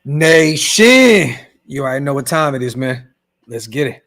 Nation, you already know what time it is, man. Let's get it.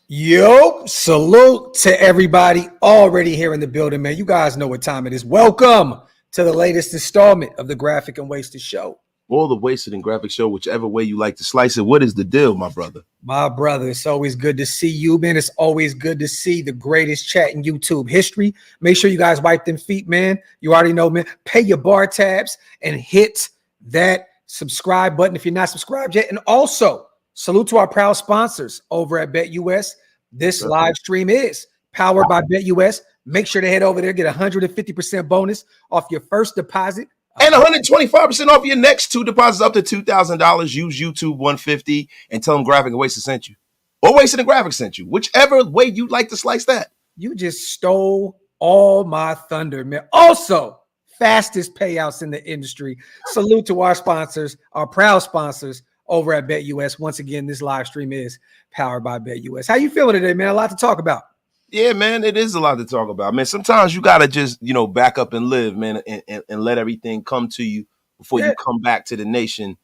Yo, salute to everybody already here in the building, man. You guys know what time it is. Welcome to the latest installment of the Graphic and Wasted Show. Or the Wasted and Graphic Show, whichever way you like to slice it. What is the deal, my brother? My brother, it's always good to see you, man. It's always good to see the greatest chat in YouTube history. Make sure you guys wipe them feet, man. You already know, man. Pay your bar tabs and hit that subscribe button if you're not subscribed yet. And also, salute to our proud sponsors over at BetUS. This live stream is powered by BetUS. Make sure to head over there, get 150% bonus off your first deposit. And 125% off your next two deposits up to $2,000. Use YouTube 150 and tell them Graphic and Wasted sent you. Or Wasted and Graphic sent you. Whichever way you'd like to slice that. You just stole all my thunder, man. Also, fastest payouts in the industry. Salute to our sponsors, our proud sponsors over at BetUS. Once again, this live stream is powered by BetUS. How you feeling today, man? A lot to talk about. Yeah, man, it is a lot to talk about, man. Sometimes you got to just, back up and live, man, and let everything come to you before you come back to the nation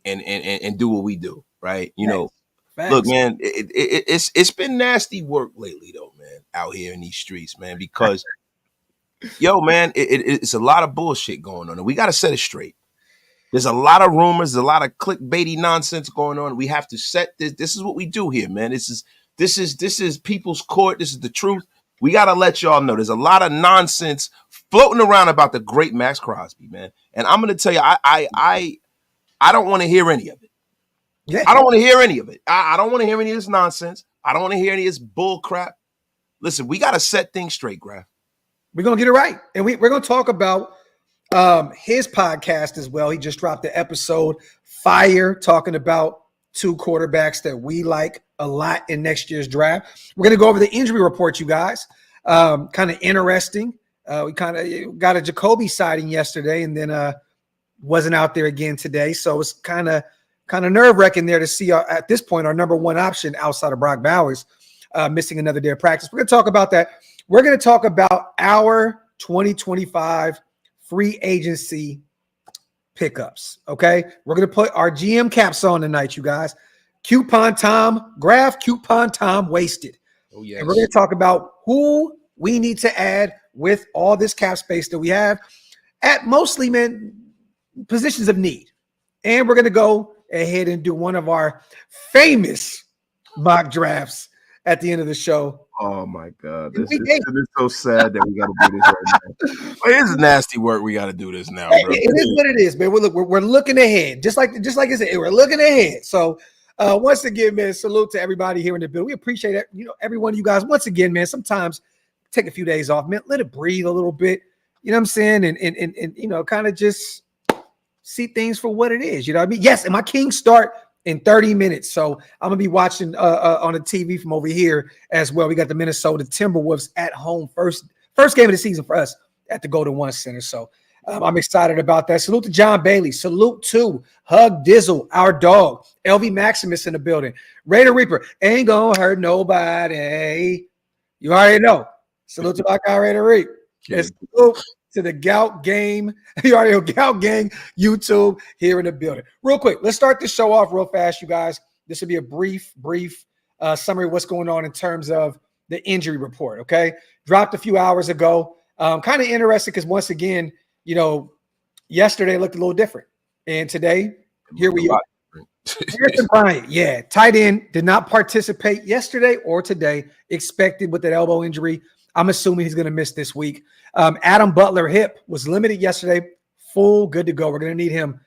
and do what we do, right? Facts. Look, man, it's been nasty work lately, though, man, out here in these streets, man, because, man, it's a lot of bullshit going on, and we got to set it straight. There's a lot of rumors, a lot of clickbaity nonsense going on. We have to set this. This is what we do here, man. This is people's court. This is the truth. We got to let y'all know there's a lot of nonsense floating around about the great Max Crosby, man. And I'm going to tell you, I don't want to hear any of it. Yeah. I don't want to hear any of it. I don't want to hear any of this nonsense. I don't want to hear any of this bull crap. Listen, we got to set things straight, Graphk. We're going to get it right. And we're going to talk about his podcast as well. He just dropped the episode Fire, talking about two quarterbacks that we like a lot in next year's draft. We're going to go over the injury report, you guys. Kind of interesting. We kind of got a Jacoby sighting yesterday and then wasn't out there again today. So it's kind of nerve-wracking there to see at this point our number one option outside of Brock Bowers missing another day of practice. We're going to talk about that. We're going to talk about our 2025 free agency pickups. Okay. We're going to put our GM caps on tonight, you guys. Coupon Tom, Graphk, Coupon Tom wasted. Oh, yes. And we're going to talk about who we need to add with all this cap space that we have at mostly, man, positions of need. And we're going to go ahead and do one of our famous mock drafts at the end of the show. Oh my God. This is so sad that we got to do this right now. It's nasty work. We got to do this now, bro. It is what it is, man. We're looking ahead. Just like I said, we're looking ahead. So once again, man, salute to everybody here in the building. We appreciate it. Every one of you guys. Once again, man, sometimes take a few days off, man. Let it breathe a little bit. You know what I'm saying? And kind of just see things for what it is. You know what I mean? Yes, and my Kings start in 30 minutes. So I'm going to be watching on the TV from over here as well. We got the Minnesota Timberwolves at home. First game of the season for us at the Golden One Center. So I'm excited about that. Salute to John Bailey. Salute to Hug Dizzle, our dog. LV Maximus in the building. Raider Reaper. Ain't going to hurt nobody. You already know. Salute to my guy, Raider Reap. Okay. Salute to the Gout Game. You already know Gout Gang YouTube here in the building. Real quick, let's start this show off real fast, you guys. This will be a brief summary of what's going on in terms of the injury report, okay? Dropped a few hours ago. Kind of interesting because once again, yesterday looked a little different. And today, here we are. Harrison Bryant, yeah, tight end, did not participate yesterday or today. Expected with that elbow injury. I'm assuming he's going to miss this week. Adam Butler hip was limited yesterday. Full, good to go. We're going to need him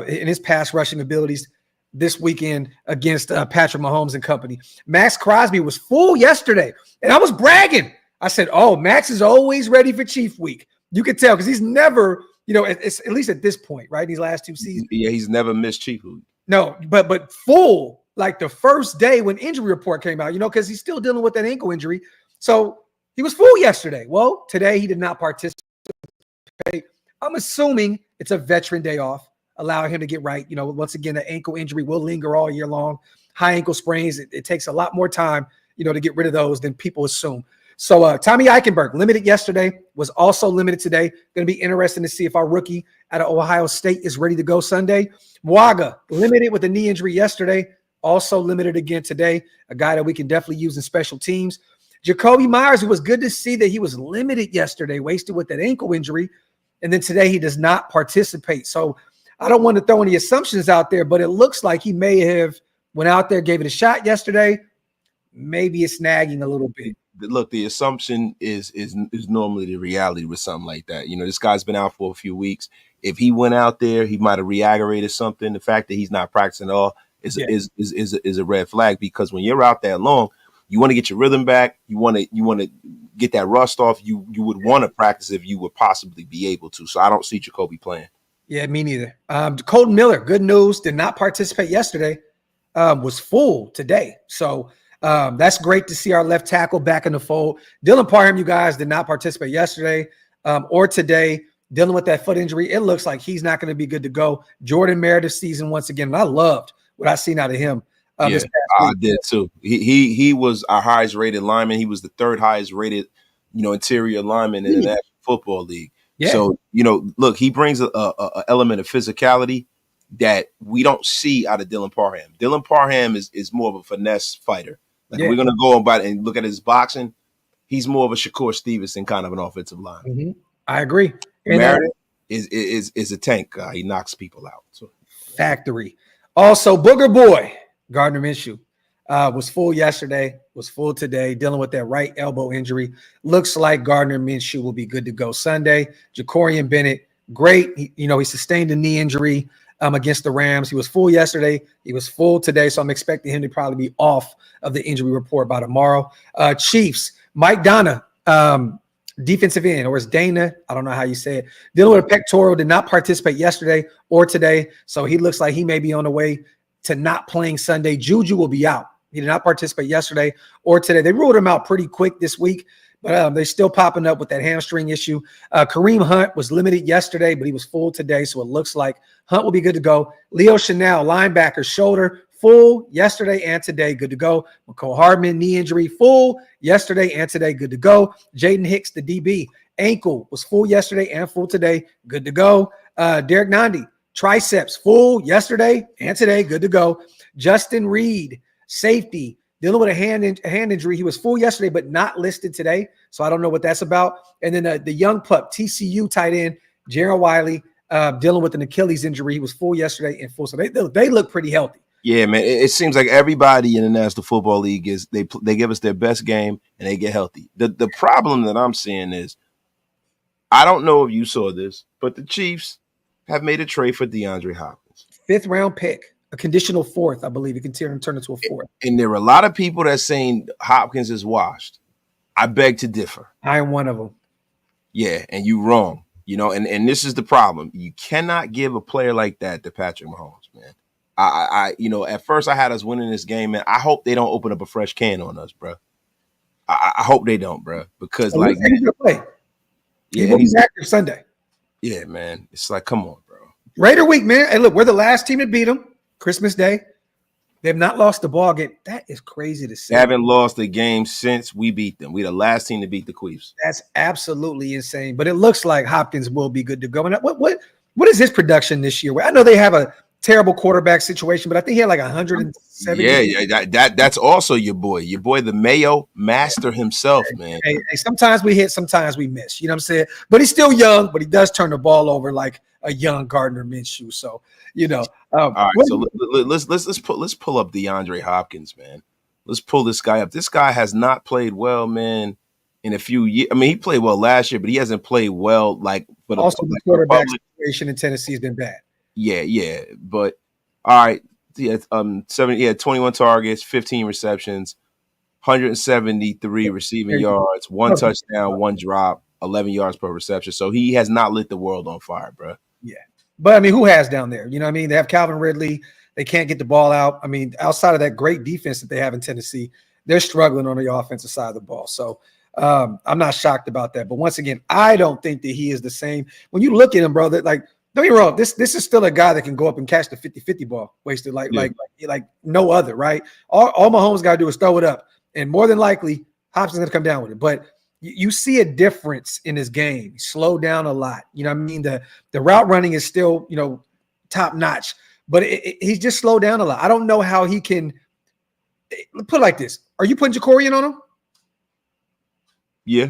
in his pass rushing abilities this weekend against Patrick Mahomes and company. Max Crosby was full yesterday, and I was bragging. I said, "Oh, Max is always ready for Chief Week." You could tell because he's never, it's at least at this point, right? These last two seasons, Yeah, he's never missed Chief Week. No, but full like the first day when injury report came out, because he's still dealing with that ankle injury. So he was full yesterday. Well, today he did not participate. I'm assuming it's a veteran day off, allowing him to get right. Once again, the ankle injury will linger all year long. High ankle sprains, it takes a lot more time, to get rid of those than people assume. So Tommy Eichenberg, limited yesterday, was also limited today. Going to be interesting to see if our rookie out of Ohio State is ready to go Sunday. Mwaga, limited with a knee injury yesterday, also limited again today. A guy that we can definitely use in special teams. Jacoby Myers, it was good to see that he was limited yesterday, wasted with that ankle injury. And then today he does not participate. So I don't want to throw any assumptions out there, but it looks like he may have went out there, gave it a shot yesterday. Maybe it's nagging a little bit. Look, the assumption is normally the reality with something like that. This guy's been out for a few weeks. If he went out there, he might have re-aggravated something. The fact that he's not practicing at all is a red flag, because when you're out that long, you want to get your rhythm back. You want to get that rust off. You would want to practice if you would possibly be able to. So I don't see Jacoby playing. Yeah, me neither. Colton Miller, good news, did not participate yesterday. Was full today. So that's great to see our left tackle back in the fold. Dylan Parham, you guys, did not participate yesterday or today, dealing with that foot injury. It looks like he's not going to be good to go. Jordan Meredith season once again, and I loved what I seen out of him. Yeah, I did too. He was our highest rated lineman. He was the third highest rated, interior lineman in the National Football League. Yeah. So, look, he brings a element of physicality that we don't see out of Dylan Parham. Dylan Parham is more of a finesse fighter. Like, we're going to go about it and look at his boxing. He's more of a Shakur Stevenson kind of an offensive lineman. Mm-hmm. I agree. Meredith is a tank guy. He knocks people out. So. Factory. Also, Booger Boy, Gardner Minshew, was full yesterday, was full today, dealing with that right elbow injury. Looks like Gardner Minshew will be good to go Sunday. Jacorian Bennett, great. He sustained a knee injury against the Rams. He was full yesterday. He was full today, so I'm expecting him to probably be off of the injury report by tomorrow. Chiefs, Mike Dana, defensive end, or it's Dana, I don't know how you say it, dealing with a pectoral, did not participate yesterday or today, so he looks like he may be on the way to not playing Sunday. Juju will be out. He did not participate yesterday or today. They ruled him out pretty quick this week, but they're still popping up with that hamstring issue. Kareem Hunt was limited yesterday, but he was full today, so it looks like Hunt will be good to go. Leo Chanel, linebacker, shoulder, full yesterday and today, good to go. McCole Hardman, knee injury, full yesterday and today, good to go. Jaden Hicks, the DB, ankle, was full yesterday and full today, good to go. Derek Nandi, triceps, full yesterday and today, good to go. Justin Reed, safety, dealing with a hand injury. He was full yesterday, but not listed today, so I don't know what that's about. And then the young pup, TCU tight end, Jaron Wiley, dealing with an Achilles injury. He was full yesterday and full, so they look pretty healthy. Yeah, man. It seems like everybody in the National Football League they give us their best game and they get healthy. The problem that I'm seeing is, I don't know if you saw this, but the Chiefs have made a trade for DeAndre Hopkins. 5th round pick, a conditional 4th, I believe. It can turn into a 4th. And there are a lot of people that saying Hopkins is washed. I beg to differ. I am one of them. Yeah, and you wrong. And this is the problem. You cannot give a player like that to Patrick Mahomes, man. I at first I had us winning this game, man. I hope they don't open up a fresh can on us, bro. I hope they don't, bro, because he's gonna play. Yeah, he's active Sunday. Yeah, man. It's like, come on, bro. Raider week, man. Hey, look, we're the last team to beat them. Christmas Day. They have not lost the ball game. That is crazy to see. They haven't lost a game since we beat them. We're the last team to beat the Queefs. That's absolutely insane. But it looks like Hopkins will be good to go. And what is his production this year? I know they have a terrible quarterback situation, but I think he had like 170. Yeah, that's also your boy, the Mayo master himself, man. Hey, sometimes we hit, sometimes we miss. You know what I'm saying? But he's still young, but he does turn the ball over like a young Gardner Minshew. So, all right. So let's pull up DeAndre Hopkins, man. Let's pull this guy up. This guy has not played well, man, in a few years. I mean, he played well last year, but he hasn't played well for the also the quarterback situation in Tennessee has been bad. Yeah. But all right, 21 targets, 15 receptions, 173 receiving yards, 1 touchdown, 1 drop, 11 yards per reception. So he has not lit the world on fire, bro. Yeah. But I mean, who has down there? You know what I mean? They have Calvin Ridley. They can't get the ball out. I mean, outside of that great defense that they have in Tennessee, they're struggling on the offensive side of the ball. So I'm not shocked about that. But once again, I don't think that he is the same. When you look at him, bro, that don't get me wrong, this is still a guy that can go up and catch the 50-50 ball, wasted like no other, right? All Mahomes got to do is throw it up. And more than likely, Hopkins is going to come down with it. But you see a difference in his game. He slowed down a lot. You know what I mean? The route running is still, top notch. But he's just slowed down a lot. I don't know how he can put it like this. Are you putting Jacorian on him? Yeah.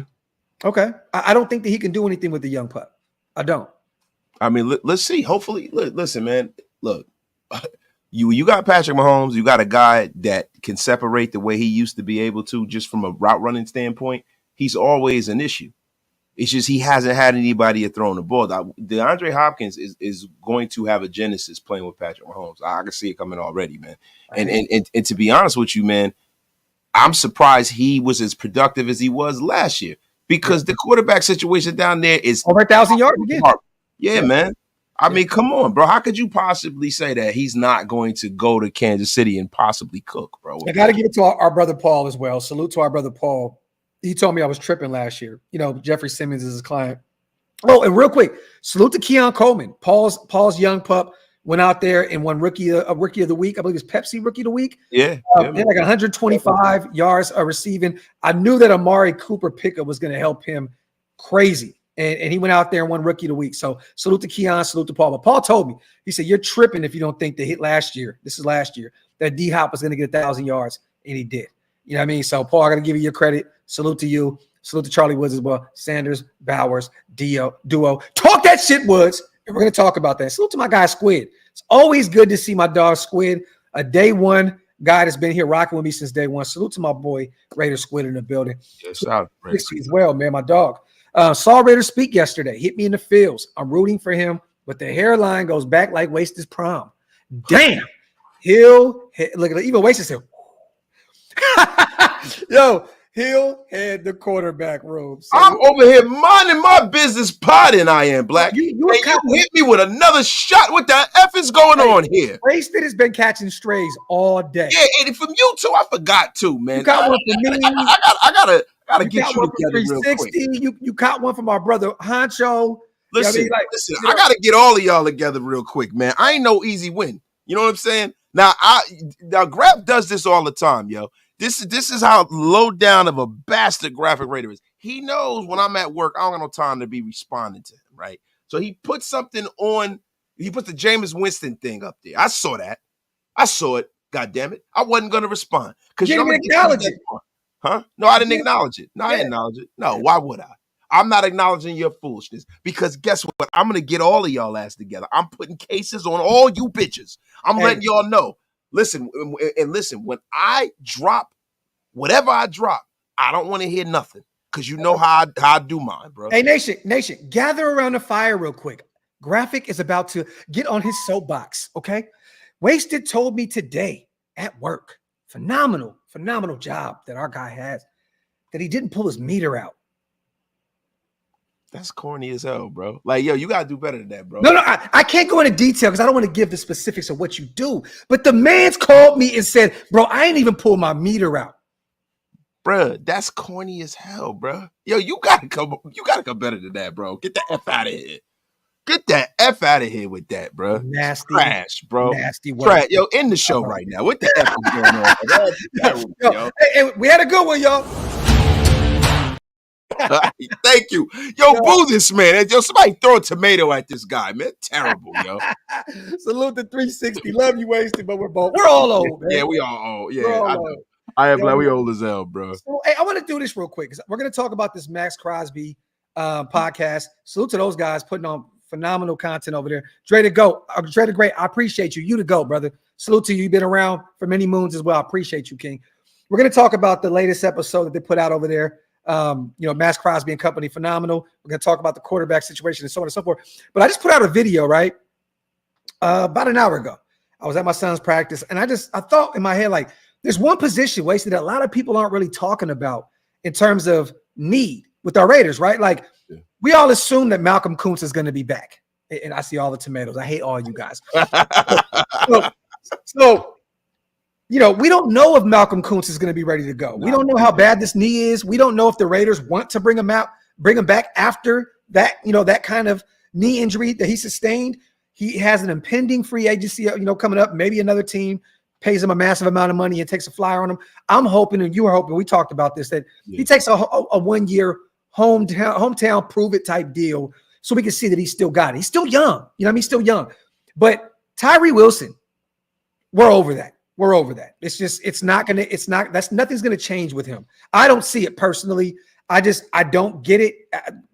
Okay. I don't think that he can do anything with the young pup. I don't. I mean, let's see. Hopefully, listen, man. Look, you got Patrick Mahomes. You got a guy that can separate the way he used to be able to, just from a route running standpoint. He's always an issue. It's just he hasn't had anybody to throw the ball. DeAndre Hopkins is going to have a genesis playing with Patrick Mahomes. I can see it coming already, man. And to be honest with you, man, I'm surprised he was as productive as he was last year, because the quarterback situation down there is over 1,000 yards again. Yeah, man. I mean, come on, bro. How could you possibly say that he's not going to go to Kansas City and possibly cook, bro? I got to give it to our brother Paul as well. Salute to our brother Paul. He told me I was tripping last year. Jeffrey Simmons is his client. Oh, and real quick, salute to Keon Coleman. Paul's young pup went out there and won rookie of the week. I believe it's Pepsi Rookie of the Week. Yeah. Like 125 yards receiving. I knew that Amari Cooper pickup was going to help him crazy. And he went out there and won Rookie of the Week. So salute to Keon, salute to Paul. But Paul told me, he said, you're tripping if you don't think they hit last year. This is last year, that D-Hop was going to get 1,000 yards, and he did. You know what I mean? So, Paul, I got to give you your credit. Salute to you. Salute to Charlie Woods as well. Sanders, Bowers, duo. Talk that shit, Woods. And we're going to talk about that. Salute to my guy, Squid. It's always good to see my dog, Squid, a day one guy that's been here rocking with me since day one. Salute to my boy, Raider Squid, in the building. Yes, sir. As well, man, my dog. Saw Raider speak yesterday. Hit me in the fields. I'm rooting for him, but the hairline goes back like Wasted prom. Damn. Look at even Wasted said, yo, Hill had the quarterback room. So I'm over here minding my business potting. I am, Black. You hit me with another shot. What the F is going on here? Wasted has been catching strays all day. Yeah, and from you too, I forgot too, man. You got one from me. I gotta get you together real quick. You caught one from our brother Honcho. Listen, I gotta get all of y'all together real quick, man. I ain't no easy win. You know what I'm saying? Now Graphk does this all the time, yo. This is how low down of a bastard Graphk Raider is. He knows when I'm at work, I don't got no time to be responding to him, right? So he puts something on. He puts the Jameis Winston thing up there. I saw that. I saw it. God damn it! I wasn't gonna respond because you didn't acknowledge it, huh? No, I didn't acknowledge it. No, I didn't acknowledge it. No, why would I? I'm not acknowledging your foolishness because guess what? I'm gonna get all of y'all ass together. I'm putting cases on all you bitches. I'm letting y'all know. Listen, when I drop whatever I drop, I don't want to hear nothing because you know how I do mine, bro. Hey, Nation, gather around the fire real quick. Graphk is about to get on his soapbox, okay? Wasted told me today at work, phenomenal job that our guy has, that he didn't pull his meter out. That's corny as hell, bro. Like, yo, you gotta do better than that, bro. No, I can't go into detail because I don't want to give the specifics of what you do. But the man's called me and said, bro, I ain't even pull my meter out. Bro, that's corny as hell, bro. Yo, you gotta come better than that, bro. Get the F out of here. Get that F out of here with that, bro. Nasty trash, bro. Nasty work. Trash. Yo, end the show right now. What the F is going on? Terrible, yo. Hey, we had a good one, y'all. Thank you. Yo, boo this man. Yo, somebody throw a tomato at this guy, man. Terrible, yo. Salute to 360. Love you, Wasted, but we're all old, man. Yeah, we all old. Yeah, I know. I am like we old as hell, bro. So, hey, I want to do this real quick because we're going to talk about this Max Crosby podcast. Salute to those guys putting on Phenomenal content over there. Dre the GOAT. Dre the Great, I appreciate you. You the GOAT, brother. Salute to you. You've been around for many moons as well. I appreciate you, King. We're going to talk about the latest episode that they put out over there. Mass Crosby and company, phenomenal. We're going to talk about the quarterback situation and so on and so forth. But I just put out a video, right? About an hour ago. I was at my son's practice, and I thought in my head, like, there's one position wasted that a lot of people aren't really talking about in terms of need with our Raiders, right? Like, we all assume that Malcolm Kuntz is going to be back. And I see all the tomatoes. I hate all you guys. So, we don't know if Malcolm Kuntz is going to be ready to go. We don't know how bad this knee is. We don't know if the Raiders want to bring him back after that, that kind of knee injury that he sustained. He has an impending free agency, coming up. Maybe another team pays him a massive amount of money and takes a flyer on him. I'm hoping, and you were hoping, we talked about this, that he takes a 1 year hometown prove it type deal so we can see that he's still got it. He's still young. He's still young. But Tyree Wilson, we're over that. We're over that. Nothing's going to change with him. I don't see it personally. I don't get it.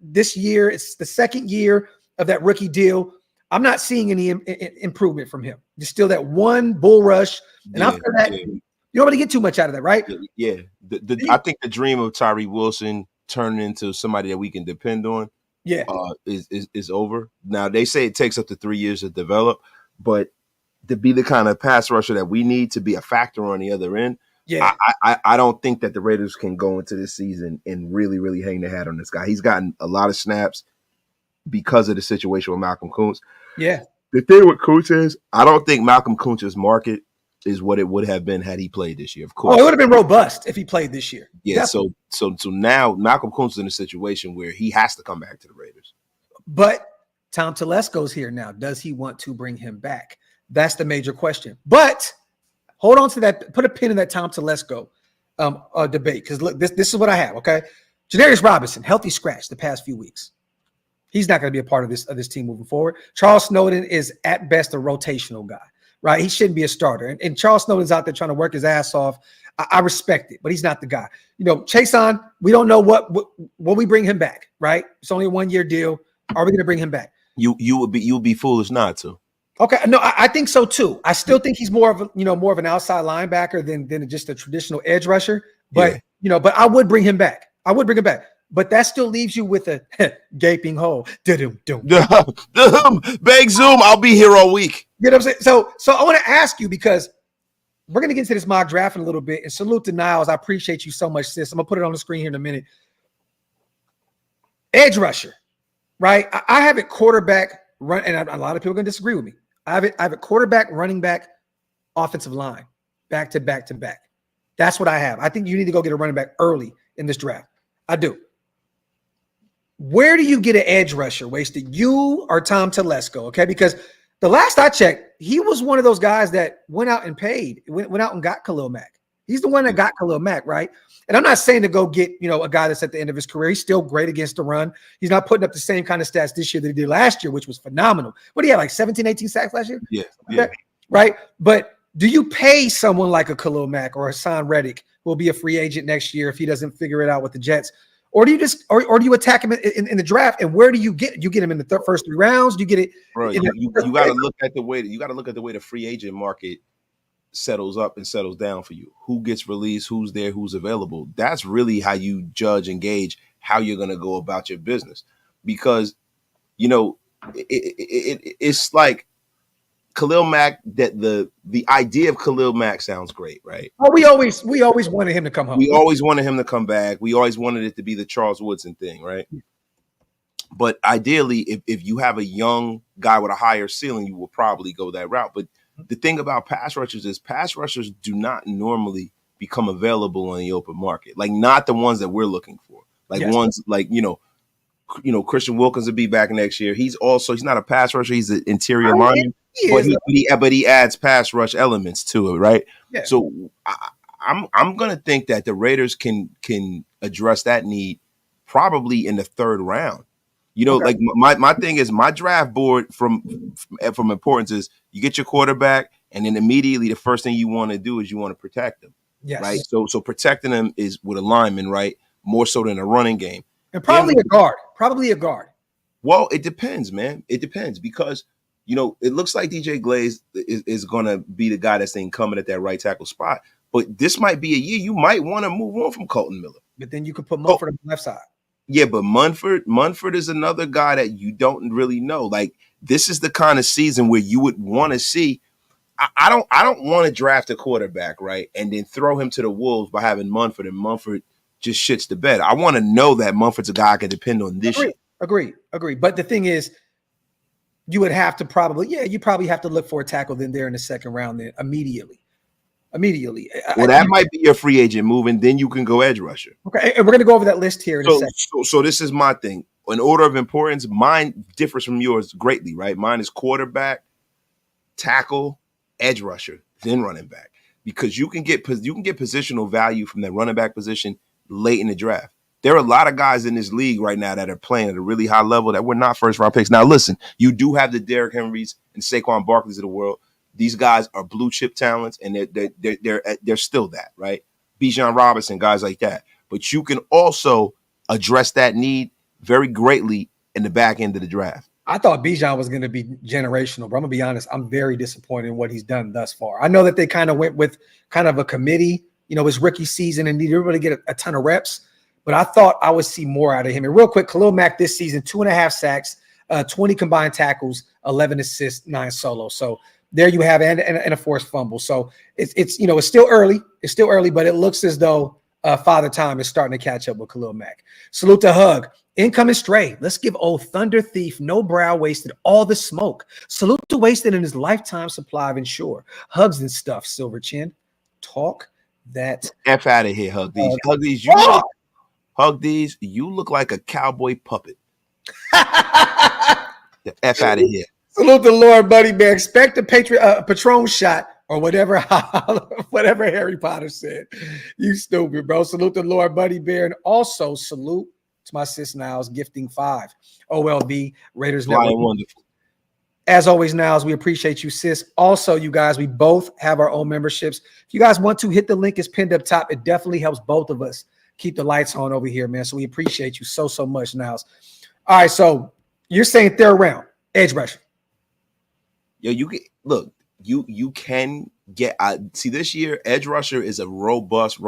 This year, it's the second year of that rookie deal. I'm not seeing any improvement from him. There's still that one bull rush. And after that, you don't really get too much out of that, right? Yeah. I think the dream of Tyree Wilson turning into somebody that we can depend on is over. Now, they say it takes up to 3 years to develop, but to be the kind of pass rusher that we need to be a factor on the other end, I don't think that the Raiders can go into this season and really, really hang their hat on this guy. He's gotten a lot of snaps because of the situation with Malcolm Kuntz. Yeah. The thing with Kuntz is, I don't think Malcolm Kuntz's market is what it would have been had he played this year. Of course, it would have been robust if he played this year. Yeah. Definitely. So now Malcolm Kuntz is in a situation where he has to come back to the Raiders. But Tom Telesco's here now. Does he want to bring him back? That's the major question. But hold on to that. Put a pin in that Tom Telesco debate, because look, this is what I have. Okay, Janarius Robinson, healthy scratch the past few weeks. He's not going to be a part of this team moving forward. Charles Snowden is at best a rotational guy, right? He shouldn't be a starter. And Charles Snowden's out there trying to work his ass off. I respect it, but he's not the guy. Chason, we don't know what we bring him back, right? It's only a 1 year deal. Are we going to bring him back? You would be foolish not to. Okay, no, I think so too. I still think he's more of an outside linebacker than just a traditional edge rusher. But but I would bring him back. But that still leaves you with a gaping hole. Bang zoom. I'll be here all week. You know what I'm saying? So I want to ask you, because we're going to get into this mock draft in a little bit. And salute to Niles. I appreciate you so much, sis. I'm going to put it on the screen here in a minute. Edge rusher, right? I have it quarterback run, and a lot of people are going to disagree with me. I have it quarterback, running back, offensive line, back to back to back. That's what I have. I think you need to go get a running back early in this draft. I do. Where do you get an edge rusher wasted? You or Tom Telesco, okay? Because the last I checked, he was one of those guys that went out and went out and got Khalil Mack. He's the one that got Khalil Mack, right? And I'm not saying to go get, a guy that's at the end of his career. He's still great against the run. He's not putting up the same kind of stats this year that he did last year, which was phenomenal. What do you have, like 17, 18 sacks last year? Yeah. Right? But do you pay someone like a Khalil Mack or Hassan Reddick, who will be a free agent next year if he doesn't figure it out with the Jets? Or do you or do you attack him in the draft? And where do you get it? You get him in the first 3 rounds? Do you get it? Bro, you got to look at the way the free agent market settles up and settles down for you. Who gets released? Who's there? Who's available? That's really how you judge and gauge how you're going to go about your business. Because it's like Khalil Mack. That the idea of Khalil Mack sounds great, right? Oh, we always wanted him to come home. We always wanted him to come back. We always wanted it to be the Charles Woodson thing, right? But ideally, if you have a young guy with a higher ceiling, you will probably go that route. But the thing about pass rushers is pass rushers do not normally become available on the open market. Like, not the ones that we're looking for. Like ones like, Christian Wilkins will be back next year. He's not a pass rusher. He's an interior lineman, but he adds pass rush elements to it, right? Yeah. So I'm going to think that the Raiders can address that need probably in the 3rd round. Like my thing is, my draft board from importance is you get your quarterback, and then immediately the first thing you want to do is you want to protect them. Yes. Right. So protecting them is with a lineman, right? More so than a running game. And probably a guard. Well, it depends, man. It depends because, it looks like DJ Glaze is going to be the guy that's incumbent at that right tackle spot. But this might be a year you might want to move on from Colton Miller. But then you could put Mumford on the left side. Yeah, but Munford is another guy that you don't really know. Like, this is the kind of season where you would want to see. I don't want to draft a quarterback, right, and then throw him to the wolves by having Munford, and Munford just shits the bed. I want to know that Munford's a guy I can depend on this year. Agree. But the thing is, you would have to you probably have to look for a tackle then there in the second round then immediately. Well, that might be your free agent move, and then you can go edge rusher. Okay, and we're going to go over that list here in a second. So this is my thing. In order of importance, mine differs from yours greatly, right? Mine is quarterback, tackle, edge rusher, then running back. Because you can get positional value from that running back position late in the draft. There are a lot of guys in this league right now that are playing at a really high level that were not first-round picks. Now, listen, you do have the Derrick Henrys and Saquon Barkleys of the world. These guys are blue chip talents, and they're still that, right? Bijan Robinson, guys like that. But you can also address that need very greatly in the back end of the draft. I thought Bijan was going to be generational, but I'm going to be honest. I'm very disappointed in what he's done thus far. I know that they kind of went with kind of a committee, his rookie season and needed everybody to get a ton of reps, but I thought I would see more out of him. And real quick, Khalil Mack this season, 2.5 sacks, 20 combined tackles, 11 assists, 9 solos. So there you have, and a forced fumble. So it's still early. It's still early, but it looks as though Father Time is starting to catch up with Khalil Mack. Salute to Hug. Incoming stray. Let's give old Thunder Thief no brow wasted all the smoke. Salute to Wasted in his lifetime supply of Ensure. Hugs and stuff, Silver Chin. Talk that. F out of here, Hug these. Hug these. You look like a cowboy puppet. The F out of here. Salute the Lord, buddy bear. Expect a Patron shot or whatever Harry Potter said. You stupid, bro. Salute the Lord, buddy bear. And also salute to my sis Niles gifting 5. OLV Raiders Network. Wonderful. As always, Niles, we appreciate you, sis. Also, you guys, we both have our own memberships. If you guys want to, hit the link. It's pinned up top. It definitely helps both of us keep the lights on over here, man. So we appreciate you so much, Niles. All right, so you're saying third round, edge rusher. Yo, you can get. See, this year, edge rusher is a robust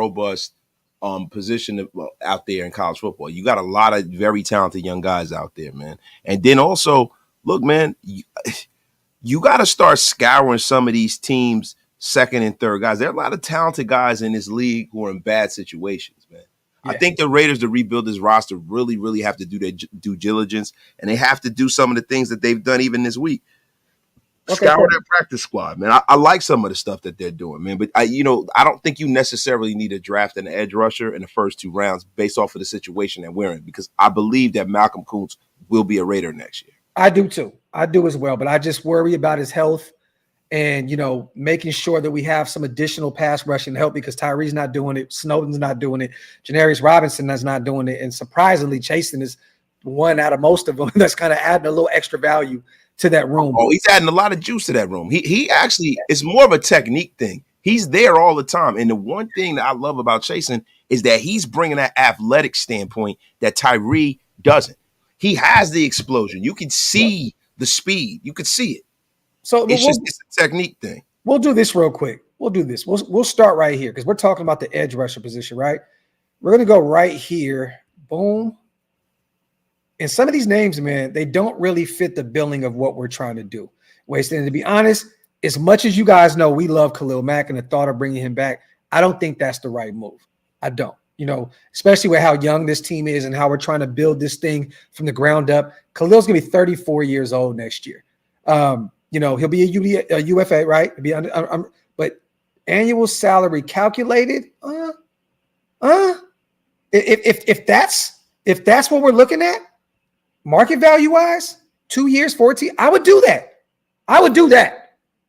position out there in college football. You got a lot of very talented young guys out there, man. And then also, look, man, you got to start scouring some of these teams' second and third guys. There are a lot of talented guys in this league who are in bad situations, man. Yeah. I think the Raiders, to rebuild this roster, really have to do their due diligence, and they have to do some of the things that they've done even this week. Okay, scour that practice squad, man. I like some of the stuff that they're doing, man. But I don't think you necessarily need to draft an edge rusher in the first 2 rounds based off of the situation that we're in, because I believe that Malcolm Kuntz will be a Raider next year. I do too. I do as well. But I just worry about his health and, making sure that we have some additional pass rushing help, because Tyree's not doing it. Snowden's not doing it. Janarius Robinson is not doing it. And surprisingly, Chasen is one out of most of them that's kind of adding a little extra value to that room. Oh, he's adding a lot of juice to that room. He actually, it's more of a technique thing. He's there all the time. And the one thing that I love about Chasen is that he's bringing that athletic standpoint that Tyree doesn't. He has the explosion. You can see the speed. You can see it. So it's a technique thing. We'll do this real quick. We'll do this. We'll start right here because we're talking about the edge rusher position, right? We're going to go right here. Boom. And some of these names, man, they don't really fit the billing of what we're trying to do. Wasted. And to be honest, as much as you guys know, we love Khalil Mack and the thought of bringing him back, I don't think that's the right move. I don't. Especially with how young this team is and how we're trying to build this thing from the ground up. Khalil's going to be 34 years old next year. He'll be a UFA, right? He'll be but annual salary calculated, if that's what we're looking at, market value wise, 2 years, 14, I would do that.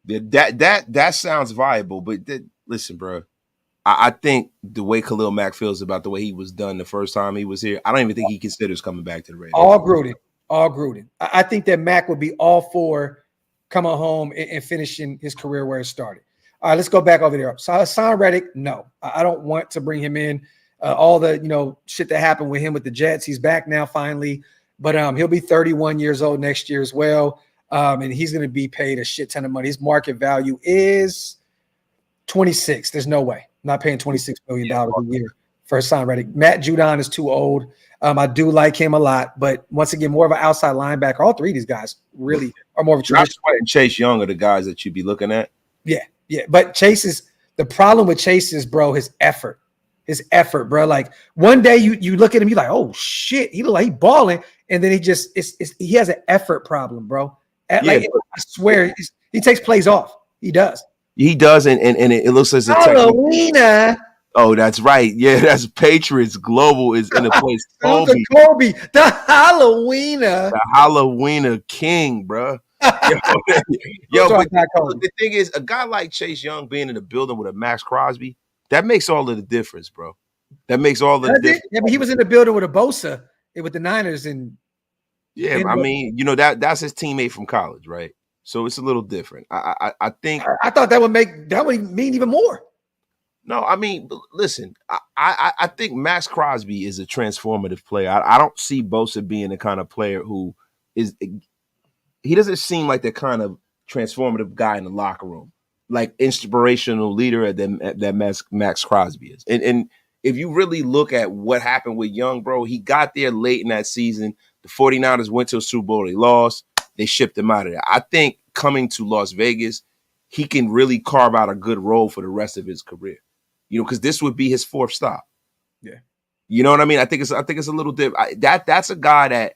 Yeah, that sounds viable, but listen, bro. I think the way Khalil Mack feels about the way he was done the first time he was here, I don't even think he considers coming back to the Raiders. All Gruden. I think that Mack would be all for coming home and finishing his career where it started. All right, let's go back over there. So Hassan Reddick, no. I don't want to bring him in. All the shit that happened with him with the Jets. He's back now finally. but he'll be 31 years old next year as well. And he's going to be paid a shit ton of money. His market value is 26. There's no way. I'm not paying $26 million a year for Hassan Reddick. Matt Judon is too old. I do like him a lot, but once again, more of an outside linebacker. All three of these guys really are more of a traditional. And Chase Young are the guys that you'd be looking at. Yeah. But the problem with Chase is, bro, his effort, bro. Like one day you look at him, you're like, oh shit, he look like he balling, and then he has an effort problem, bro. I swear, he takes plays off. He does. He does, and it looks as a Halloween. Oh, that's right. Yeah, that's Patriots Global is in the place. Kobe, the Halloweener. The Halloweener king, bro. Yo, but the thing is, a guy like Chase Young being in the building with a Max Crosby, that makes all of the difference, bro. That makes all the difference. Yeah, but he was in the building with a Bosa with the Niners, and I mean, that's his teammate from college, right? So it's a little different. I think I thought that would mean even more. No, I mean, listen, I think Max Crosby is a transformative player. I don't see Bosa being the kind of player who he doesn't seem like the kind of transformative guy in the locker room, like inspirational leader that Max Crosby is. And if you really look at what happened with Young, bro, he got there late in that season. The 49ers went to a Super Bowl. They lost. They shipped him out of there. I think coming to Las Vegas, he can really carve out a good role for the rest of his career. Because this would be his fourth stop. Yeah. You know what I mean? I think it's a little different. That's a guy that,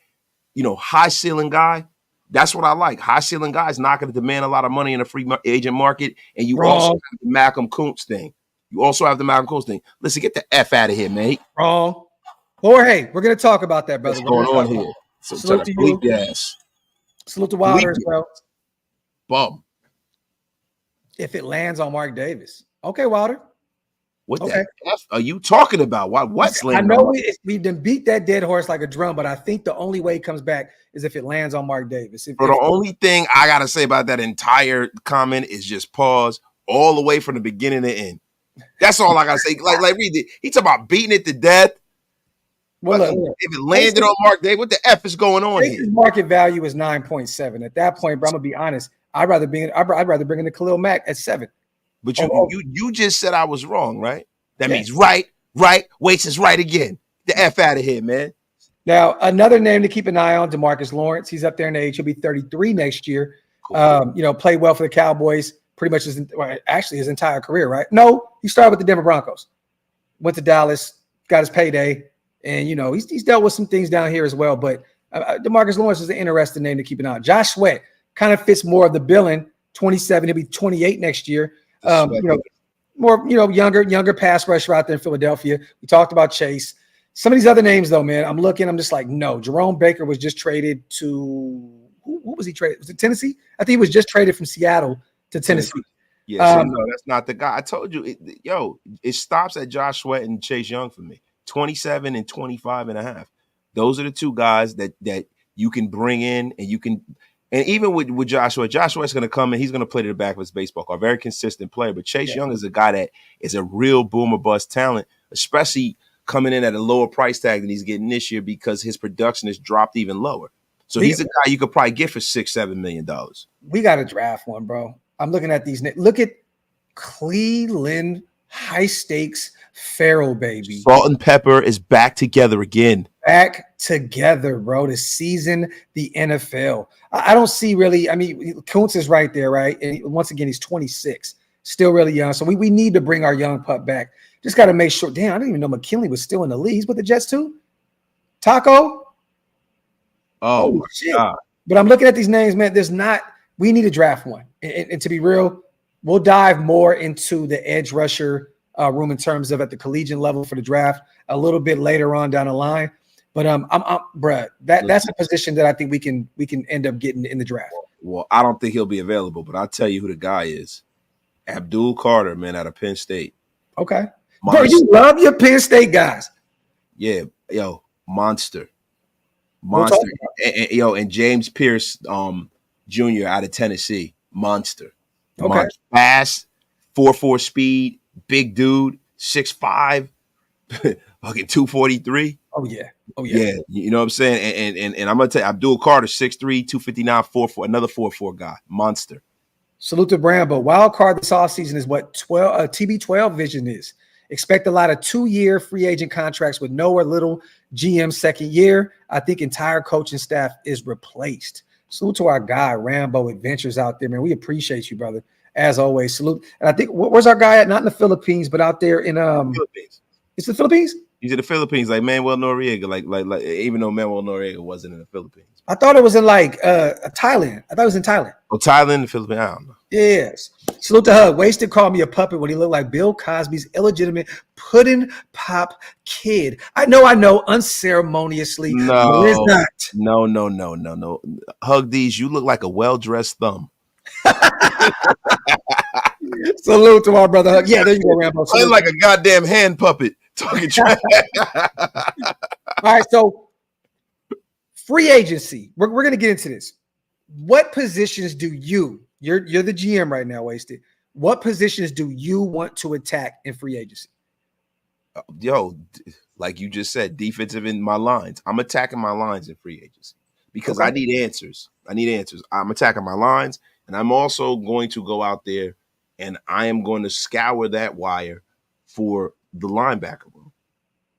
high ceiling guy. That's what I like. High ceiling guy is not going to demand a lot of money in a free agent market. And you also have the Malcolm Kuntz thing. Listen, get the F out of here, man. Wrong. Jorge, we're going to talk about that, brother. What's going on here? Salute to you. Yes. Salute to Wilder, bro. Bum. If it lands on Mark Davis. Okay, Wilder. What the F are you talking about? What's landing? I know we done beat that dead horse like a drum, but I think the only way it comes back is if it lands on Mark Davis. The only thing I got to say about that entire comment is just pause all the way from the beginning to end. That's all I got to say. Like read it. He talking about beating it to death. Well, if it landed on Mark Davis, what the F is going on here? His market value is 9.7. At that point, bro, I'm gonna be honest. I'd rather bring in the Khalil Mack at 7. But you just said I was wrong, right? That means right. Waits is right again. The F out of here, man. Now, another name to keep an eye on, DeMarcus Lawrence. He's up there in age. He'll be 33 next year. Cool. Played well for the Cowboys pretty much his entire career, right? No, he started with the Denver Broncos. Went to Dallas, got his payday. And, he's dealt with some things down here as well. But DeMarcus Lawrence is an interesting name to keep an eye on. Josh Sweat kind of fits more of the billing. 27, he'll be 28 next year. More, younger pass rusher out there in Philadelphia. We talked about Chase. Some of these other names, though, man, I'm just like, no. Jerome Baker was just traded to who was he traded? Was it Tennessee? I think he was just traded from Seattle to Tennessee. Yeah, no, that's not the guy. I told you, it stops at Josh Sweat and Chase Young for me. 27 and 25 and a half. Those are the two guys that you can bring in, and you can. And even with Joshua is going to come in. He's going to play to the back of his baseball card. Very consistent player. But Chase Young is a guy that is a real boomer bust talent, especially coming in at a lower price tag than he's getting this year because his production has dropped even lower. So he's a guy you could probably get for $6-7 million. We got to draft one, bro. I'm looking at these. Look at Cleveland high stakes Farrell, baby. Salt and Pepper is back together again. Back together, bro, to season the NFL. I don't see really. I mean, Kuntz is right there, right? And once again, he's 26, still really young. So we need to bring our young pup back. Just got to make sure. Damn, I didn't even know McKinley was still in the league. He's with the Jets too. Taco. Oh shit! God. But I'm looking at these names, man. We need to draft one. And to be real, we'll dive more into the edge rusher room in terms of at the collegiate level for the draft a little bit later on down the line. But that's a position that I think we can end up getting in the draft. Well, I don't think he'll be available, but I'll tell you who the guy is. Abdul Carter, man, out of Penn State. Okay. Bro, you love your Penn State guys. Yeah, monster. And James Pierce Jr. out of Tennessee, monster. Okay. Fast, 4.4 speed, big dude, 6'5", fucking 243. Oh yeah. Oh yeah. Yeah, you know what I'm saying? And I'm gonna tell you, Abdul Carter, 6'3", 259, 4'4", another 4'4" guy. Monster. Salute to Brambo. Wild card this offseason is what 12 TB12 vision is. Expect a lot of 2-year free agent contracts with no or little GM second year. I think entire coaching staff is replaced. Salute to our guy, Rambo Adventures out there, man. We appreciate you, brother. As always, salute. And I think where's our guy at? Not in the Philippines, but out there in Philippines. It's the Philippines? He's in the Philippines, like Manuel Noriega, like even though Manuel Noriega wasn't in the Philippines. I thought it was in Thailand. I thought it was in Thailand. Oh, Thailand, the Philippines. I don't know. Yes. Salute to Hug. Wasted called me a puppet when he looked like Bill Cosby's illegitimate pudding pop kid. I know, unceremoniously. No, it's not. No. Hug these. You look like a well-dressed thumb. Salute to our brother Hug. Yeah, there you go, Rambo. I like a goddamn hand puppet talking trash. All right, so free agency. We're going to get into this. What positions do you're the GM right now, Wasted. What positions do you want to attack in free agency? Yo, like you just said, defensive in my lines. I'm attacking my lines in free agency because I need answers. I'm attacking my lines, and I'm also going to go out there and I am going to scour that wire for the linebacker room.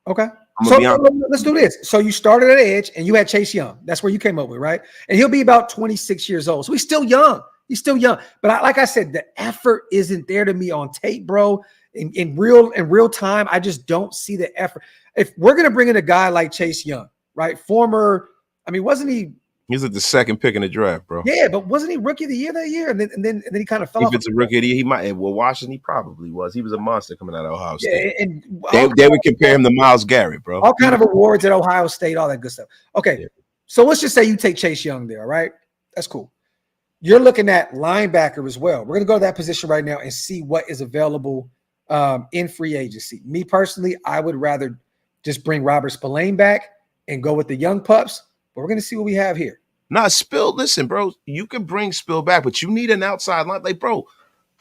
Okay. So let's do this. So you started at edge and you had Chase Young. That's where you came up with, right? And he'll be about 26 years old. So he's still young. But like I said, the effort isn't there to me on tape, bro. In real time, I just don't see the effort. If we're going to bring in a guy like Chase Young, right? Wasn't he? He's at the second pick in the draft, bro. Yeah, but wasn't he rookie of the year that year? And then he kind of fell off. If it's a rookie of the year, he might. Well, Washington, he probably was. He was a monster coming out of Ohio State. Yeah, and they would compare him to Myles Garrett, bro. All kind of awards at Ohio State, all that good stuff. Okay, So let's just say you take Chase Young there, all right? That's cool. You're looking at linebacker as well. We're going to go to that position right now and see what is available in free agency. Me personally, I would rather just bring Robert Spillane back and go with the young pups, but we're going to see what we have here. Nah, Spill, listen, bro, you can bring Spill back, but you need an outside line. Like, bro,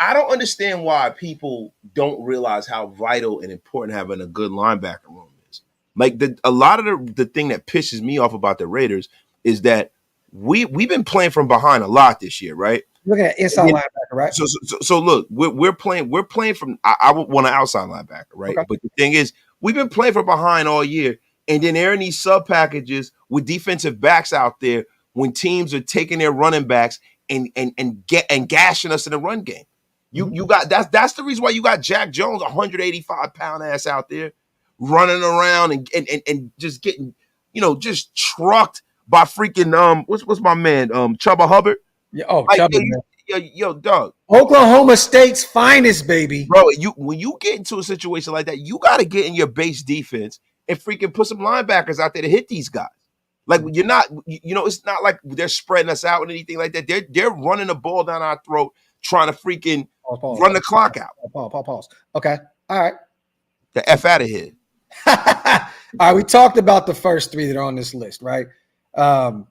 I don't understand why people don't realize how vital and important having a good linebacker room is. Like, a lot of the thing that pisses me off about the Raiders is that we've been playing from behind a lot this year, right? Looking at inside linebacker, right? So look, we're playing from. I would want an outside linebacker, right? Okay. But the thing is, we've been playing from behind all year, and then there are these sub packages with defensive backs out there when teams are taking their running backs and gashing us in the run game. You got that's the reason why you got Jack Jones, 185-pound ass out there running around and just getting just trucked by freaking what's my man Chubba Hubbard. Yeah, Chubba, yo, dog. Oklahoma State's finest, baby. Bro, when you get into a situation like that, you got to get in your base defense and freaking put some linebackers out there to hit these guys. Like, you're not, it's not like they're spreading us out or anything like that. They're running the ball down our throat, trying to freaking run the clock out. Pause. Okay. All right. The F out of here. All right. We talked about the first three that are on this list, right? Hold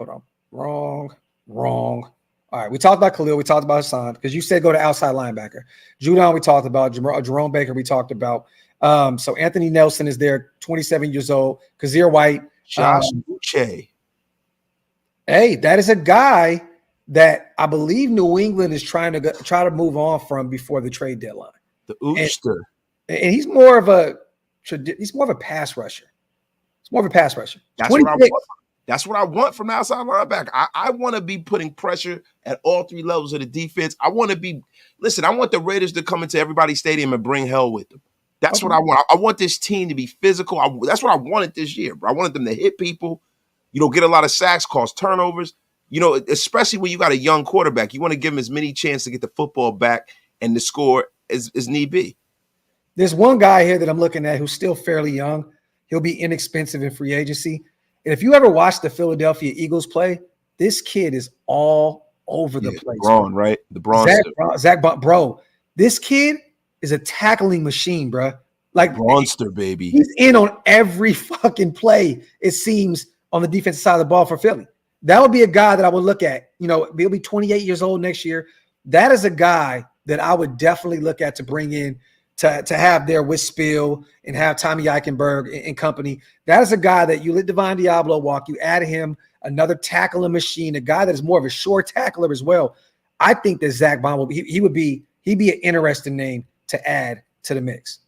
on. Wrong. All right. We talked about Khalil. We talked about Hassan because you said go to outside linebacker. Judon, we talked about. Jerome Baker, we talked about. So Anthony Nelson is there, 27 years old. Kazir White. Josh Uche. Hey, that is a guy that I believe New England is trying to move on from before the trade deadline. The Ooster. And he's more of a pass rusher. It's more of a pass rusher. That's what I want from the outside linebacker. I want to be putting pressure at all three levels of the defense. I want the Raiders to come into everybody's stadium and bring hell with them. That's what I want. I want this team to be physical. That's what I wanted this year, bro. I wanted them to hit people, get a lot of sacks, cause turnovers, especially when you got a young quarterback. You want to give him as many chances to get the football back and to score as need be. There's one guy here that I'm looking at who's still fairly young. He'll be inexpensive in free agency. And if you ever watched the Philadelphia Eagles play, this kid is all over the place. Braun, right? The Braun. Zach, bro, this kid is a tackling machine, bro. Like monster, baby. He's in on every fucking play, it seems, on the defensive side of the ball for Philly. That would be a guy that I would look at. He'll be 28 years old next year. That is a guy that I would definitely look at to bring in to have there with Spill and have Tommy Eichenberg and company. That is a guy that you let Divine Diablo walk. You add him another tackling machine, a guy that is more of a short tackler as well. I think that Zach Bond will be he'd be an interesting name to add to the mix.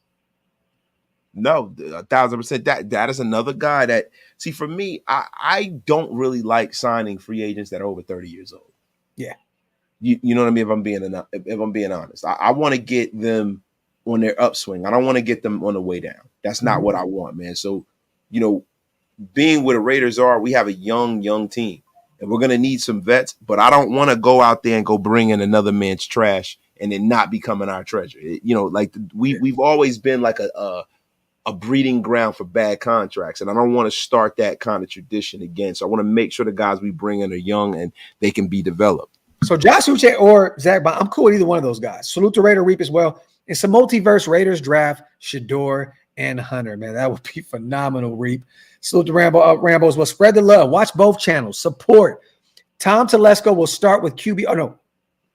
No, 1,000%. That is another guy that, see, for me, I don't really like signing free agents that are over 30 years old. Yeah. You know what I mean? If I'm being honest, I want to get them on their upswing. I don't want to get them on the way down. That's not what I want, man. So, being where the Raiders are, we have a young team, and we're gonna need some vets. But I don't want to go out there and go bring in another man's trash and then not becoming our treasure. We've always been like a breeding ground for bad contracts, and I don't want to start that kind of tradition again. So I want to make sure the guys we bring in are young and they can be developed. So Josh Uche or Zach Bond, I'm cool with either one of those guys. Salute to Raider Reap as well. It's a multiverse Raiders draft, Shador and Hunter. Man, that would be phenomenal, Reap. Salute to Rambo as well. Spread the love. Watch both channels. Support. Tom Telesco will start with QB. Oh, no.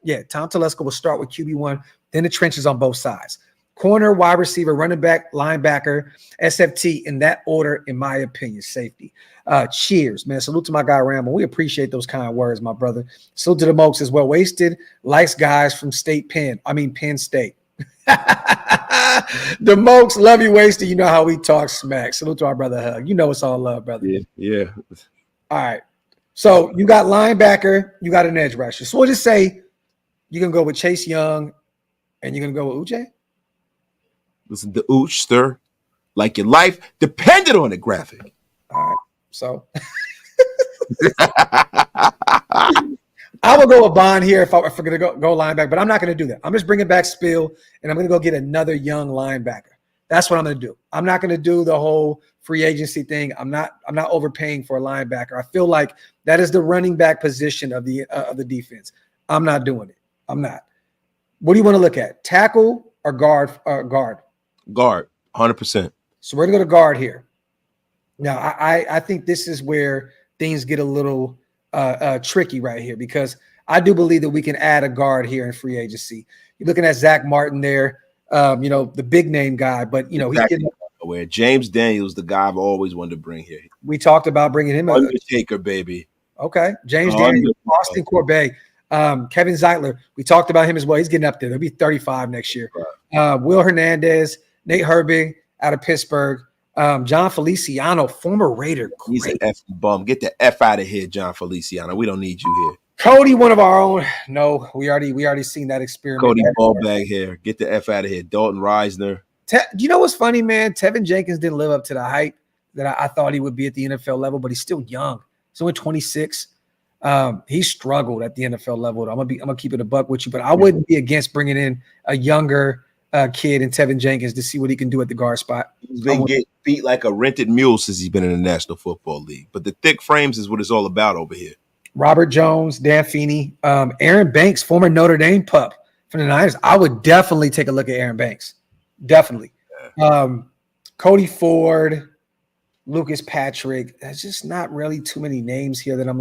Yeah, Tom Telesco will start with QB1, then the trenches on both sides. Corner, wide receiver, running back, linebacker, SFT in that order, in my opinion. Safety. Cheers, man. Salute to my guy Rambo. We appreciate those kind words, my brother. Salute to the Mokes as well. Wasted likes guys from Penn State. The Mokes love you, Wasted. You know how we talk smack. Salute to our brother Hug. You know it's all love, brother. Yeah. All right. So you got linebacker, you got an edge rusher. So we'll just say you're gonna go with Chase Young, and you're gonna go with Uche. Listen, the Oochster, like your life depended on it, Graphk. All right. So I will go with Bond here if we're going to go linebacker, but I'm not going to do that. I'm just bringing back Spill, and I'm going to go get another young linebacker. That's what I'm going to do. I'm not going to do the whole free agency thing. I'm not overpaying for a linebacker. I feel like that is the running back position of the defense. I'm not doing it. I'm not. What do you want to look at? Tackle or guard? Guard, 100%. So we're going to go to guard here. Now, I think this is where things get a little tricky right here, because I do believe that we can add a guard here in free agency. You're looking at Zach Martin there, the big name guy, but exactly. He's getting where James Daniels, the guy I've always wanted to bring here. We talked about bringing him. Undertaker, baby. Okay, James Daniels, Austin Corbett, Kevin Zeitler. We talked about him as well. He's getting up there. He'll be 35 next year. Right. Will Hernandez, Nate Herbig out of Pittsburgh. John Feliciano, former Raider. He's an F bum. Get the F out of here, John Feliciano. We don't need you here. Cody, one of our own. No, we already seen that experiment. Cody Ballbag here. Get the F out of here. Dalton Reisner. Do you know what's funny, man? Tevin Jenkins didn't live up to the hype that I thought he would be at the NFL level, but he's still young. He's only 26. He struggled at the NFL level. I'm gonna keep it a buck with you, but I wouldn't be against bringing in a younger kid in Tevin Jenkins to see what he can do at the guard spot. He's been getting beat like a rented mule since he's been in the National Football League. But the thick frames is what it's all about over here. Robert Jones, Dan Feeney, Aaron Banks, former Notre Dame pup from the Niners. I would definitely take a look at Aaron Banks. Definitely. Cody Ford, Lucas Patrick. There's just not really too many names here that I'm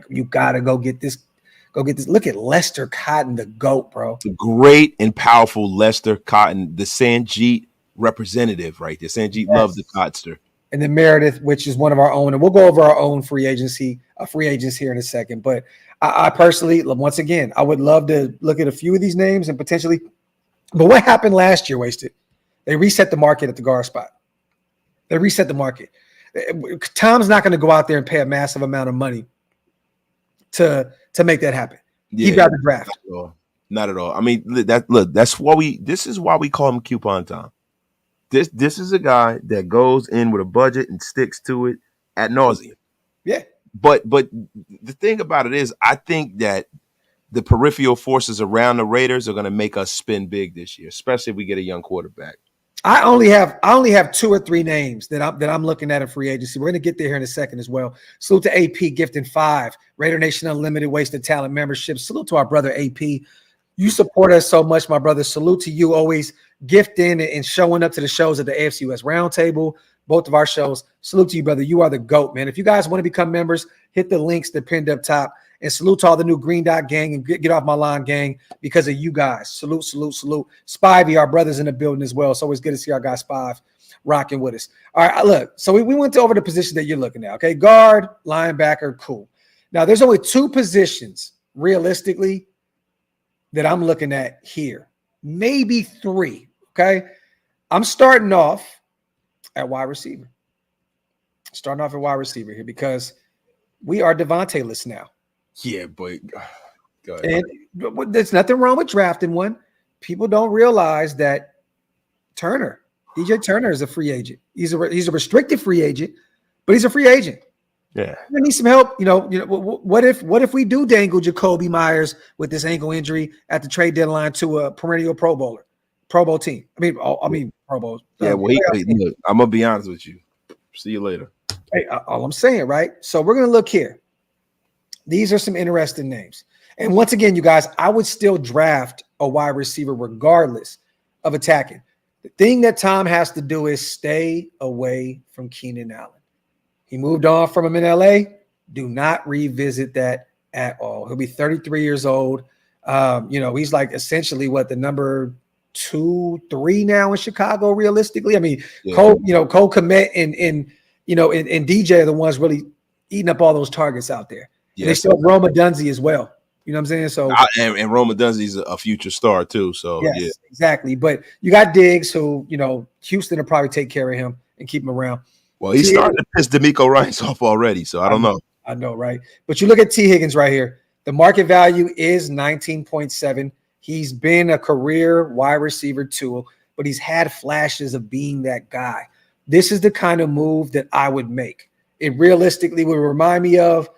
you gotta go get this. Go get this. Look at Lester Cotton, the GOAT, bro. The great and powerful Lester Cotton, the Sanjit representative right there. Sanjit loves the Cotster. And then Meredith, which is one of our own. And we'll go over our own free agents here in a second. But I personally, once again, I would love to look at a few of these names and potentially. But what happened last year, Wasted? They reset the market at the guard spot. They reset the market. Tom's not going to go out there and pay a massive amount of money to make that happen. Yeah, he got the draft. Not at all. I mean, that's why this is why we call him Coupon Tom. This is a guy that goes in with a budget and sticks to it ad nauseum. Yeah. But the thing about it is, I think that the peripheral forces around the Raiders are going to make us spin big this year, especially if we get a young quarterback. I only have 2 or 3 names that I'm looking at in free agency. We're going to get there here in a second as well. Salute to AP gifting 5 Raider Nation Unlimited Wasted Talent membership. Salute to our brother AP. You support us so much, my brother. Salute to you, always gifting and showing up to the shows at the AFC West Roundtable, both of our shows. Salute to you, brother. You are the GOAT, man. If you guys want to become members, hit the links that are pinned up top And salute to all the new Green Dot gang and get off my line gang because of you guys. Salute. Spivey, our brothers in the building as well. It's always good to see our guy Spive rocking with us. All right, look. So we went over the position that you're looking at. Okay, guard, linebacker, cool. Now there's only 2 positions realistically that I'm looking at here, maybe 3. Okay, I'm starting off at wide receiver. Starting off at wide receiver here because we are Devontae-less now. Yeah, but go ahead. And there's nothing wrong with drafting one. People don't realize that DJ Turner is a free agent. He's a restricted free agent, but he's a free agent. Yeah, I need some help. What if we do dangle Jacoby Myers with this ankle injury at the trade deadline to a perennial Pro Bowl team? I mean Pro Bowl. Yeah, look, I'm gonna be honest with you. See you later. Hey, all I'm saying, right? So we're gonna look here. These are some interesting names. And once again, you guys, I would still draft a wide receiver regardless of attacking. The thing that Tom has to do is stay away from Keenan Allen. He moved on from him in LA. Do not revisit that at all. He'll be 33 years old. He's like essentially the number 2, 3 now in Chicago, realistically. I mean, yeah. Cole Kmet and DJ are the ones really eating up all those targets out there. Yeah, they still have Roma Dunze as well. You know what I'm saying? So and Roma Dunze's a future star too. So yes, yeah, exactly. But you got Diggs, who Houston will probably take care of him and keep him around. Well, he's starting to piss D'Amico Ryans off already, so I don't know. I know, right? But you look at T. Higgins right here. The market value is 19.7. He's been a career wide receiver tool, but he's had flashes of being that guy. This is the kind of move that I would make. It realistically would remind me of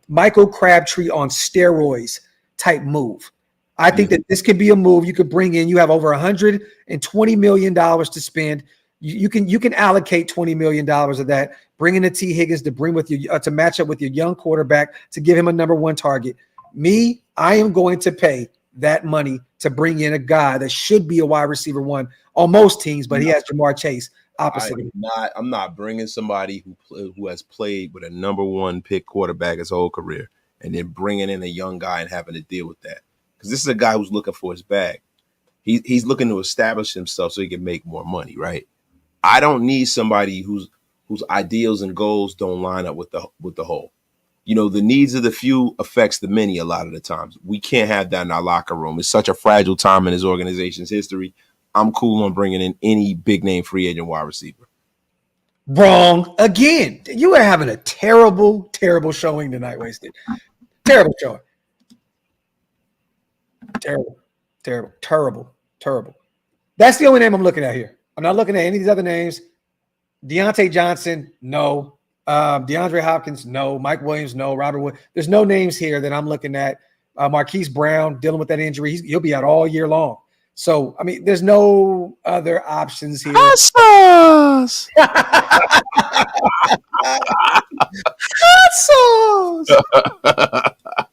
Michael Crabtree on steroids type move. I think that this could be a move you could bring in. You have over $120 million to spend. You can allocate $20 million of that. Bring in a T. Higgins to bring with you to match up with your young quarterback to give him a number 1 target. I am going to pay that money to bring in a guy that should be a wide receiver 1 on most teams, but he has Jamar Chase opposite. I'm not bringing somebody who has played with a number 1 pick quarterback his whole career and then bringing in a young guy and having to deal with that. Because this is a guy who's looking for his bag. He's looking to establish himself so he can make more money, right? I don't need somebody whose ideals and goals don't line up with the whole. The needs of the few affects the many a lot of the times. We can't have that in our locker room. It's such a fragile time in his organization's history. I'm cool on bringing in any big name free agent wide receiver. Wrong again. You are having a terrible, terrible showing tonight, Wasted. Terrible showing. Terrible. That's the only name I'm looking at here. I'm not looking at any of these other names. Deontay Johnson, no. DeAndre Hopkins, no. Mike Williams, no. Robert Wood. There's no names here that I'm looking at. Marquise Brown dealing with that injury. He'll be out all year long. So, I mean, there's no other options here. Hot sauce.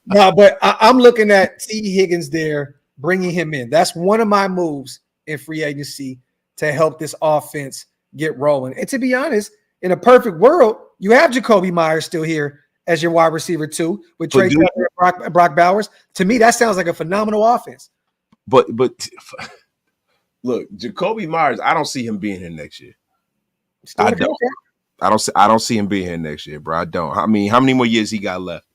No, but I'm looking at T. Higgins there, bringing him in. That's one of my moves in free agency to help this offense get rolling. And to be honest, in a perfect world, you have Jacoby Myers still here as your wide receiver 2 with Trey Tucker and Brock Bowers. To me, that sounds like a phenomenal offense. But look, Jacoby Myers, I don't see him being here next year. I don't see him being here next year, bro. I don't. I mean, how many more years he got left?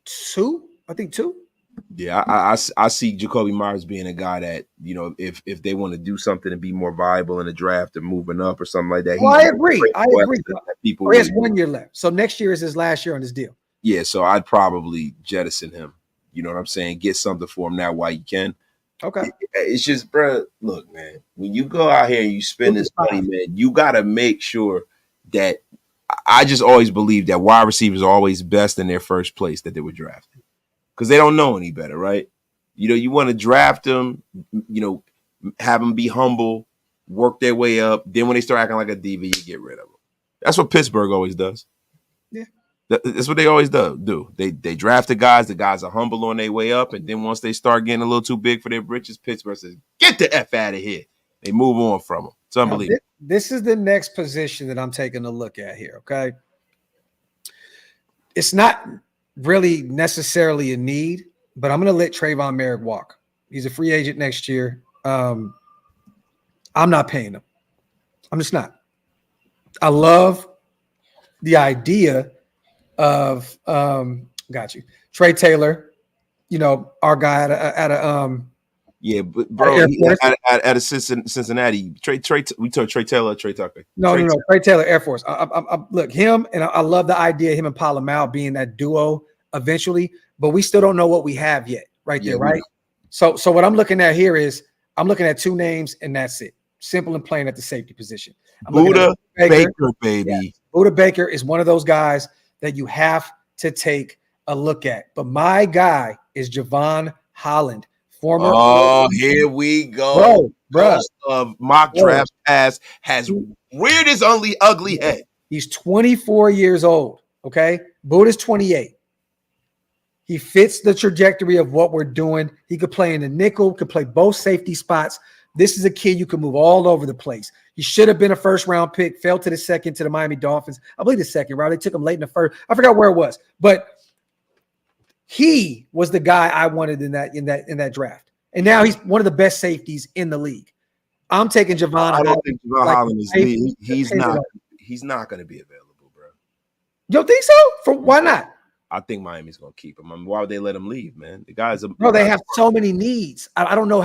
2? I think 2. Yeah, I see Jacoby Myers being a guy that, if they want to do something and be more viable in the draft or moving up or something like that. Well, I agree. He has 1 year left. So next year is his last year on his deal. Yeah, so I'd probably jettison him. You know what I'm saying? Get something for him now while you can. Okay. It's just, bro, look, man, when you go out here and you spend this money, man, you got to make sure that I just always believe that wide receivers are always best in their first place that they were drafted because they don't know any better, right? You want to draft them, have them be humble, work their way up. Then when they start acting like a diva, you get rid of them. That's what Pittsburgh always does. Yeah. That's what they always do. They draft the guys are humble on their way up, and then once they start getting a little too big for their britches, Pittsburgh says, get the F out of here. They move on from them. It's unbelievable. This is the next position that I'm taking a look at here, okay? It's not really necessarily a need, but I'm going to let Trayvon Merrick walk. He's a free agent next year. I'm not paying him. I'm just not. I love the idea of got you, Trey Taylor. You know, our guy at a yeah, but bro, at a Cincinnati, we took Trey Taylor, Trey Tucker. No, Trey Taylor, Air Force. Look, him, and I love the idea of him and Palomar being that duo eventually, but we still don't know what we have yet, there, right? So what I'm looking at here is I'm looking at two names, and that's it. Simple and plain at the safety position. Budda Baker, baby. Yeah. Budda Baker is one of those guys that you have to take a look at. But my guy is Javon Holland, former. Oh, here we go. Bro. Of mock draft pass has reared his ugly head. He's 24 years old. Okay. Budda's 28. He fits the trajectory of what we're doing. He could play in the nickel, could play both safety spots. This is a kid you can move all over the place. He should have been a first-round pick, fell to the second to the Miami Dolphins. I believe the second round. They took him late in the first. I forgot where it was, but he was the guy I wanted in that draft. And now he's one of the best safeties in the league. I'm taking Javon. I don't think Javon Holland is he's not going to be available, bro. You don't think so? Why not? I think Miami's going to keep him. I mean, why would they let him leave, man? The guy's they have so many needs. I don't know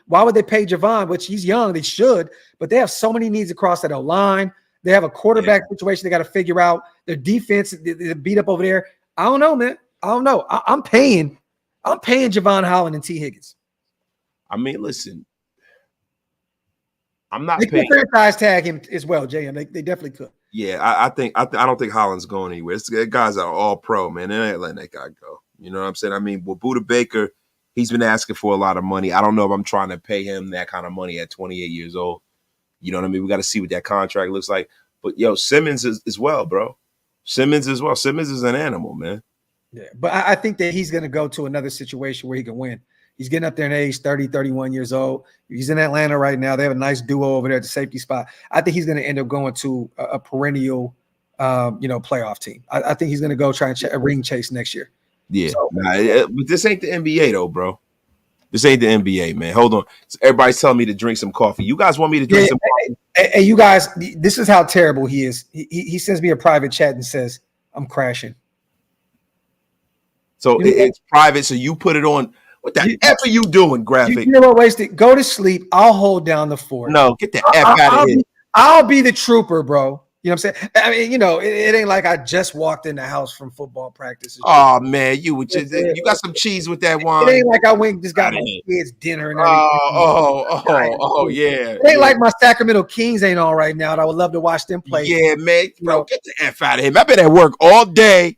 why would they pay Javon, which he's young, they should, but they have so many needs across that line. They have a quarterback situation they got to figure out. Their defense, they're beat up over there. I don't know, man. I don't know. I'm paying Javon Holland and T. Higgins. I mean, listen, I'm not they paying. They could franchise tag him as well, JM. They definitely could. Yeah, I don't think Holland's going anywhere. It's guys are all pro, man. They ain't letting that guy go. You know what I'm saying? I mean, with Budda Baker, he's been asking for a lot of money. I don't know if I'm trying to pay him that kind of money at 28 years old. You know what I mean? We got to see what that contract looks like. But yo, Simmons as well, bro. Simmons as well. Simmons is an animal, man. Yeah, but I think that he's going to go to another situation where he can win. He's getting up there in age, 30, 31 years old. He's in Atlanta right now. They have a nice duo over there at the safety spot. I think he's going to end up going to a perennial, playoff team. I think he's going to go try and a ring chase next year. Yeah, but this ain't the NBA though, bro. This ain't the NBA, man. Hold on. Everybody's telling me to drink some coffee. You guys want me to drink some coffee? Hey, you guys, this is how terrible he is. He sends me a private chat and says, I'm crashing. So it's private, so you put it on. What the F are you doing, Graphk? You know what, wasted. Go to sleep. I'll hold down the fort. No, get the F out of here. I'll be the trooper, bro. You know what I'm saying? I mean, it ain't like I just walked in the house from football practice. Oh, man, you got some cheese with that wine. It ain't like I went just got my kids dinner and everything. Oh, yeah. It ain't like my Sacramento Kings ain't on right now, and I would love to watch them play. Yeah, man. Bro, get the F out of here. I've been at work all day.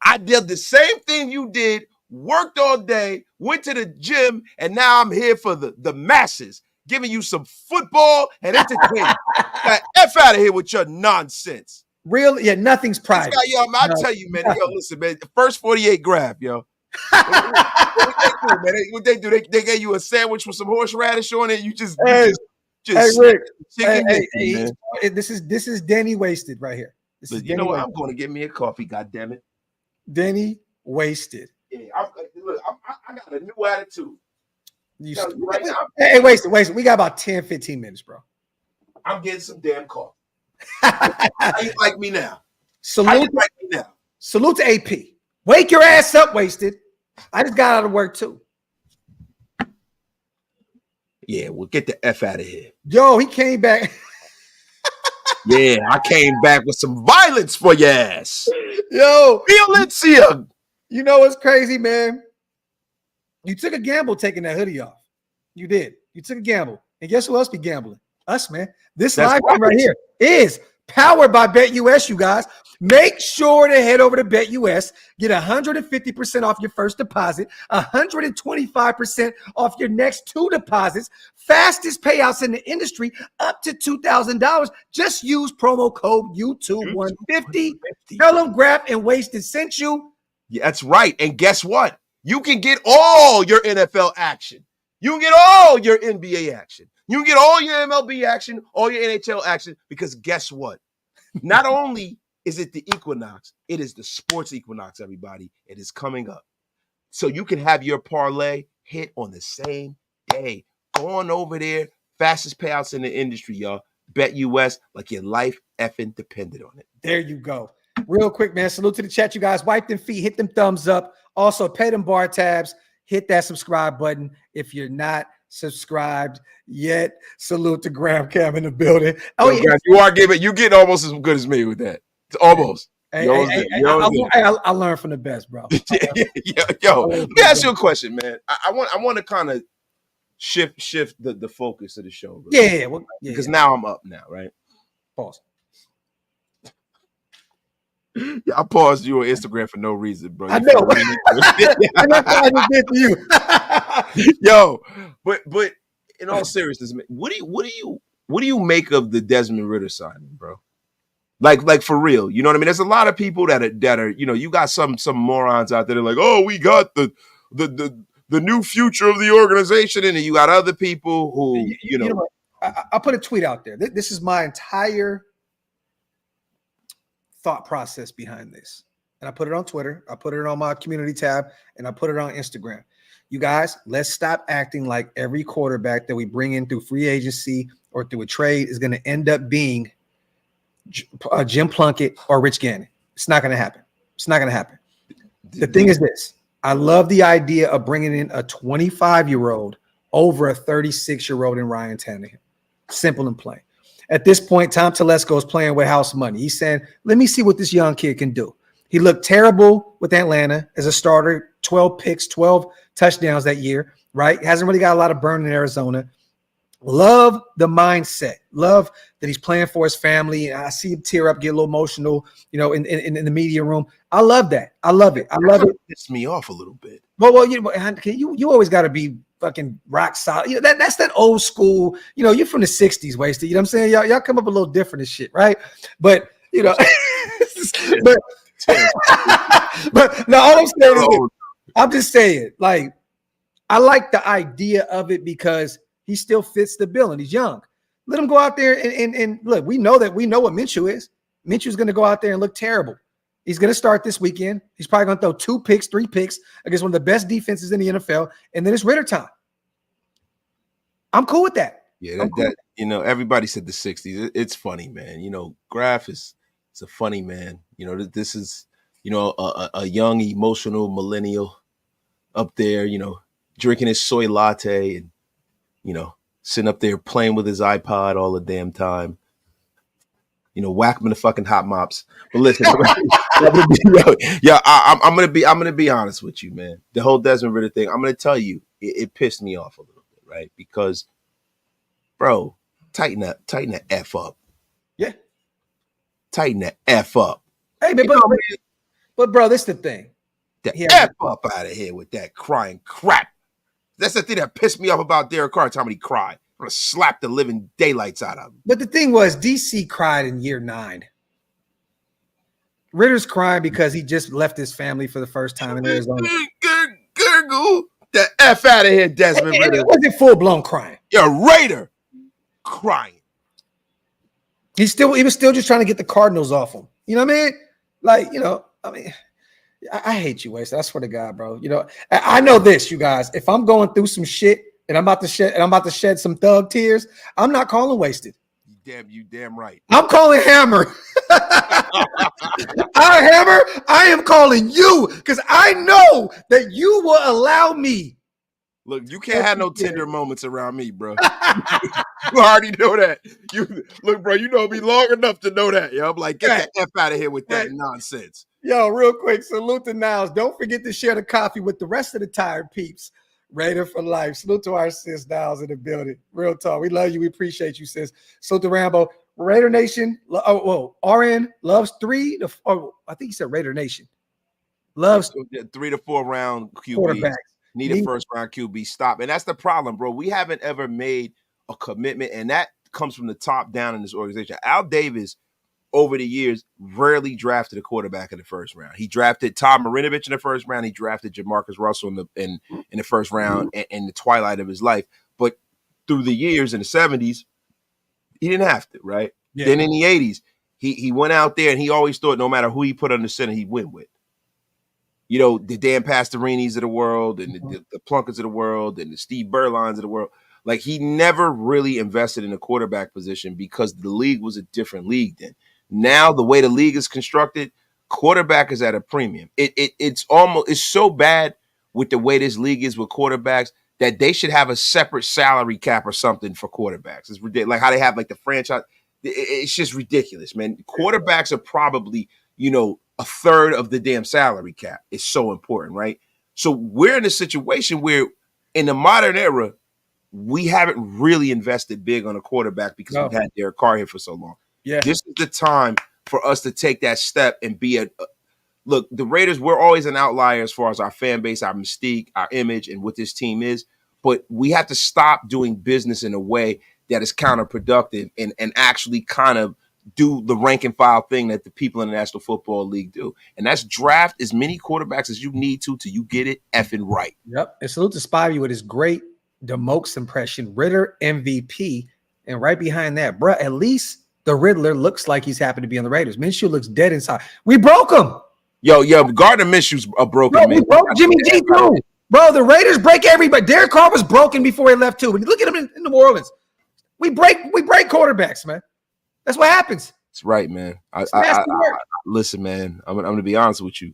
I did the same thing you did, worked all day, went to the gym, and now I'm here for the masses, giving you some football and entertainment. F out of here with your nonsense. Really? Yeah, nothing's private. I'll tell you, man. Yo, listen, man. First 48 Graphk, yo. What they do? They gave you a sandwich with some horseradish on it. You just hey, Rick. Chicken this is Denny Wasted right here. You know what? I'm going to get me a coffee. God damn it. Denny Wasted. Yeah, I got a new attitude. Hey, Wasted. We got about 10, 15 minutes, bro. I'm getting some damn coffee. How you like me now? Salute to AP. Wake your ass up, Wasted. I just got out of work too. Yeah, well, get the F out of here. Yo, he came back. Yeah, I came back with some violence for your ass. Yo, Violencia. You know what's crazy, man? You took a gamble taking that hoodie off. You did. You took a gamble. And guess who else be gambling? Us, man. This live right here is powered by BetUS, you guys. Make sure to head over to BetUS. Get 150% off your first deposit, 125% off your next two deposits, fastest payouts in the industry, up to $2,000. Just use promo code YouTube150. Tell them Graphk and Wasted sent you. Yeah, that's right. And guess what? You can get all your NFL action. You can get all your NBA action. You can get all your MLB action, all your NHL action, because guess what? Not only Is it the equinox? It is the sports equinox, everybody. It is coming up. So you can have your parlay hit on the same day. Go on over there. Fastest payouts in the industry, y'all. Bet US like your life effing depended on it. There you go. Real quick, man. Salute to the chat, you guys. Wipe them feet. Hit them thumbs up. Also, pay them bar tabs. Hit that subscribe button if you're not subscribed yet. Salute to Graphk in the building. Oh, yeah. You getting almost as good as me with that. It's almost. I learned from the best, bro. Yo, let me ask you a question, man. I want to kind of shift the focus of the show. Bro. Because now I'm up now, right? Pause. Yeah, I paused you on Instagram for no reason, bro. I know. I just did to you. Yo, but in all seriousness, man, what do you make of the Desmond Ridder signing, bro? Like for real, you know what I mean? There's a lot of people that are you got some morons out there that are like, oh, we got the new future of the organization, and then you got other people who you know I put a tweet out there. This is my entire thought process behind this, and I put it on Twitter, I put it on my community tab, and I put it on Instagram. You guys, let's stop acting like every quarterback that we bring in through free agency or through a trade is going to end up being Jim Plunkett or Rich Gannon. It's not going to happen. It's not going to happen. The thing is this. I love the idea of bringing in a 25-year-old over a 36-year-old in Ryan Tannehill. Simple and plain. At this point, Tom Telesco is playing with house money. He's saying, let me see what this young kid can do. He looked terrible with Atlanta as a starter, 12 picks, 12 touchdowns that year, right? Hasn't really got a lot of burn in Arizona. Love the mindset. Love that he's playing for his family. I see him tear up, get a little emotional, in the media room. I love that. I love it. I love it. Pissed me off a little bit. Well, you always got to be fucking rock solid. That's that old school. You're from the 60s, Wasted. You know what I'm saying? Y'all come up a little different and shit, right? But but no, all I'm saying is I'm just saying, like, I like the idea of it because he still fits the bill and he's young. Let him go out there and look, we know what Mitchell is. Mitchell's going to go out there and look terrible. He's going to start this weekend. He's probably going to throw 2 picks, 3 picks against one of the best defenses in the NFL. And then it's Ridder time. I'm cool with that. Yeah, everybody said the 60s. It's funny, man. Graphk is a funny man. This is, a young, emotional millennial up there, drinking his soy latte and, sitting up there playing with his iPod all the damn time. Whack him in the fucking hot mops. But listen, I'm gonna be honest with you, man. The whole Desmond Ridder thing, I'm gonna tell you, it pissed me off a little bit, right? Because, bro, tighten the F up. Yeah. Tighten the F up. Hey, man, but bro, this is the thing. F up out of here with that crying crap. That's the thing that pissed me off about Derek Carr. Time when he cried. I'm gonna slap the living daylights out of him. But the thing was, DC cried in year 9. Ridder's crying because he just left his family for the first time in Arizona. Gurgle the F out of here, Desmond Ridder. It wasn't full-blown crying. You're a Raider crying. He was still just trying to get the Cardinals off him. You know what I mean? I hate you, Wasted. I swear to God, bro. I know this, you guys. If I'm going through some shit and I'm about to shed some thug tears, I'm not calling Wasted. You damn right. I'm calling Hammer. Hammer, I am calling you because I know that you will allow me. Look, you can't have no tender moments around me, bro. You already know that. Look, bro, you know me long enough to know that. I'm like, get the F out of here with that nonsense. Yo, real quick, salute to Niles. Don't forget to share the coffee with the rest of the tired peeps. Raider for life. Salute to our sis Niles in the building. Real talk. We love you. We appreciate you, sis. Salute to Rambo. Raider Nation. RN loves 3 to 4. I think he said Raider Nation. Loves 3 to 4 round QBs. Need a first round QB. Stop. And that's the problem, bro. We haven't ever made a commitment, and that comes from the top down in this organization. Al Davis, over the years, rarely drafted a quarterback in the first round. He drafted Tom Marinovich in the first round. He drafted Jamarcus Russell in the first round in the twilight of his life. But through the years in the 70s, he didn't have to, right? Yeah. Then in the 80s, he went out there and he always thought no matter who he put under center, he'd win with. You know, the Dan Pastorinis of the world and the Plunkett's of the world and the Steve Berlines of the world. Like, he never really invested in a quarterback position because the league was a different league then. Now, the way the league is constructed, quarterback is at a premium. It's so bad with the way this league is with quarterbacks that they should have a separate salary cap or something for quarterbacks. It's ridiculous. Like how they have like the franchise. It's just ridiculous, man. Quarterbacks are probably, you know, a third of the damn salary cap. It's so important, right? So we're in a situation where in the modern era, we haven't really invested big on a quarterback because we've had Derek Carr here for so long. Yeah. This is the time for us to take that step and be look, the Raiders, we're always an outlier as far as our fan base, our mystique, our image, and what this team is. But we have to stop doing business in a way that is counterproductive and actually kind of do the rank and file thing that the people in the National Football League do. And that's draft as many quarterbacks as you need to till you get it effing right. Yep. And salute to Spivey with his great Demokes impression, Ritter MVP. And right behind that, bruh, at least the Riddler looks like he's happy to be on the Raiders. Minshew looks dead inside. We broke him. Yo, Gardner Minshew's a broken man. We broke Jimmy G too. Bro, the Raiders break everybody. Derek Carr was broken before he left too. But look at him in New Orleans. We break quarterbacks, man. That's what happens. That's right, man. Listen, man, I'm going to be honest with you.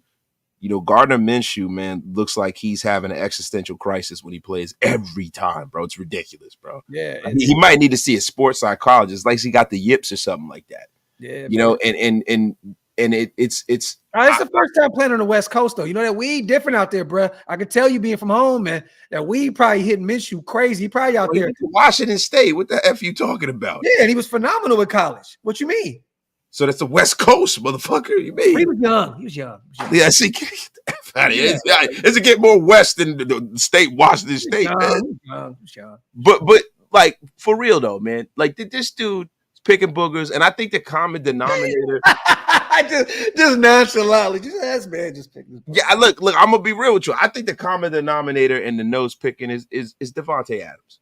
You know, Gardner Minshew, man, looks like he's having an existential crisis when he plays every time, bro. It's ridiculous, bro. Yeah. He might need to see a sports psychologist, like he got the yips or something like that. Yeah. You know, and it's it's the first time playing on the West Coast, though. You know that weed different out there, bro. I can tell you being from home, man, that weed probably hitting Minshew crazy. He probably out there. Washington State. What the F you talking about? Yeah, and he was phenomenal in college. What you mean? So that's the West Coast, motherfucker. You mean? He was young. Yeah, see, get the F out of here. It's get more West than the state, Washington State, man. Young. But like for real though, man. Like this dude is picking boogers, and I think the common denominator. just nonchalantly, just picking. Yeah, look. I'm gonna be real with you. I think the common denominator in the nose picking is Devontae Adams.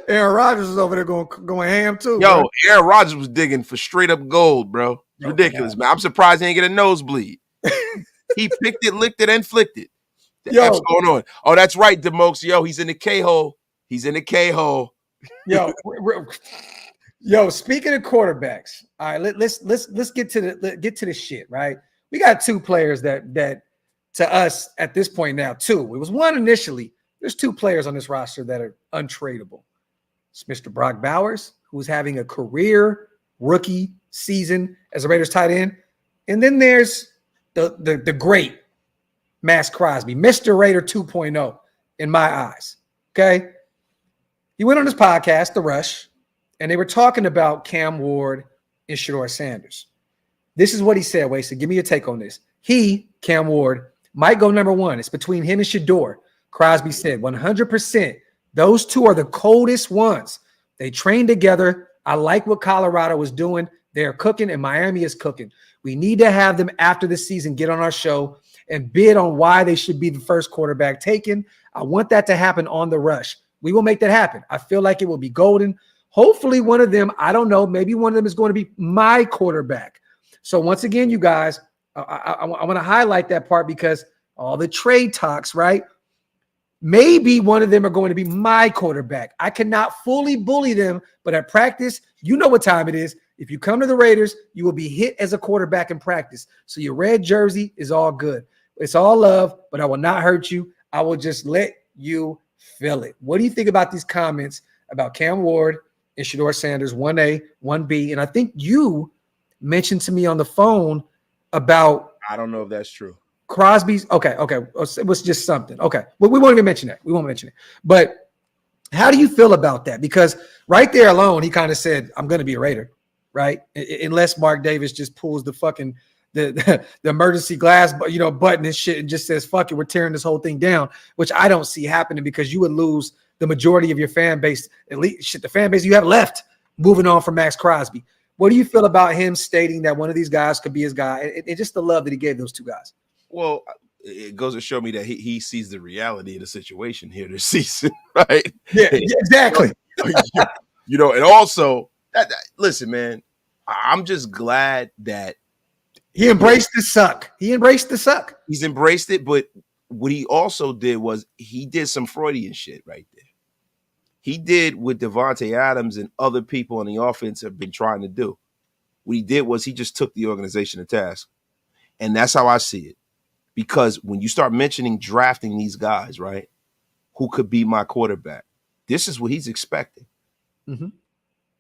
Aaron Rodgers was over there going ham too. Yo, bro. Aaron Rodgers was digging for straight up gold, bro. It's ridiculous, man. I'm surprised he didn't get a nosebleed. He picked it, licked it, and flicked it. The F's going on. Oh, that's right, Demokes. Yo, he's in the K-hole. Yo, speaking of quarterbacks, all right, let's get to the shit, right? We got two players that to us at this point now, two. It was one initially. There's two players on this roster that are untradeable. It's Mr. Brock Bowers, who's having a career rookie season as a Raiders tight end. And then there's the great Max Crosby, Mr. Raider 2.0 in my eyes. Okay. He went on his podcast, The Rush, and they were talking about Cam Ward and Shedeur Sanders. This is what he said, Wasted. Give me your take on this. He, Cam Ward, might go number one. It's between him and Shedeur. Crosby said 100%. Those two are the coldest ones. They train together. I like what Colorado was doing. They're cooking and Miami is cooking. We need to have them after the season get on our show and bid on why they should be the first quarterback taken. I want that to happen on The Rush. We will make that happen. I feel like it will be golden. Hopefully one of them, I don't know, maybe one of them is going to be my quarterback. So once again, you guys, I want to highlight that part because all the trade talks, right? Maybe one of them are going to be my quarterback. I cannot fully bully them, but at practice, you know what time it is. If you come to the Raiders, you will be hit as a quarterback in practice. So your red jersey is all good. It's all love, but I will not hurt you. I will just let you feel it. What do you think about these comments about Cam Ward and Shedeur Sanders, 1A, 1B? And I think you mentioned to me on the phone about – I don't know if that's true. Crosby's okay. It was just something. Okay. Well, we won't even mention that. We won't mention it. But how do you feel about that? Because right there alone, he kind of said, I'm going to be a Raider, right? Unless Mark Davis just pulls the fucking the emergency glass, button and shit and just says, fuck it, we're tearing this whole thing down, which I don't see happening because you would lose the majority of your fan base, at least the fan base you have left moving on from Max Crosby. What do you feel about him stating that one of these guys could be his guy and just the love that he gave those two guys? Well, it goes to show me that he sees the reality of the situation here this season, right? Yeah, exactly. And also Listen, man, I'm just glad that he embraced the suck. He embraced the suck. He's embraced it, but what he also did was he did some Freudian shit right there. He did what Devontae Adams and other people on the offense have been trying to do. What he did was he just took the organization to task. And that's how I see it. Because when you start mentioning drafting these guys, right, who could be my quarterback, this is what he's expecting. Mm-hmm.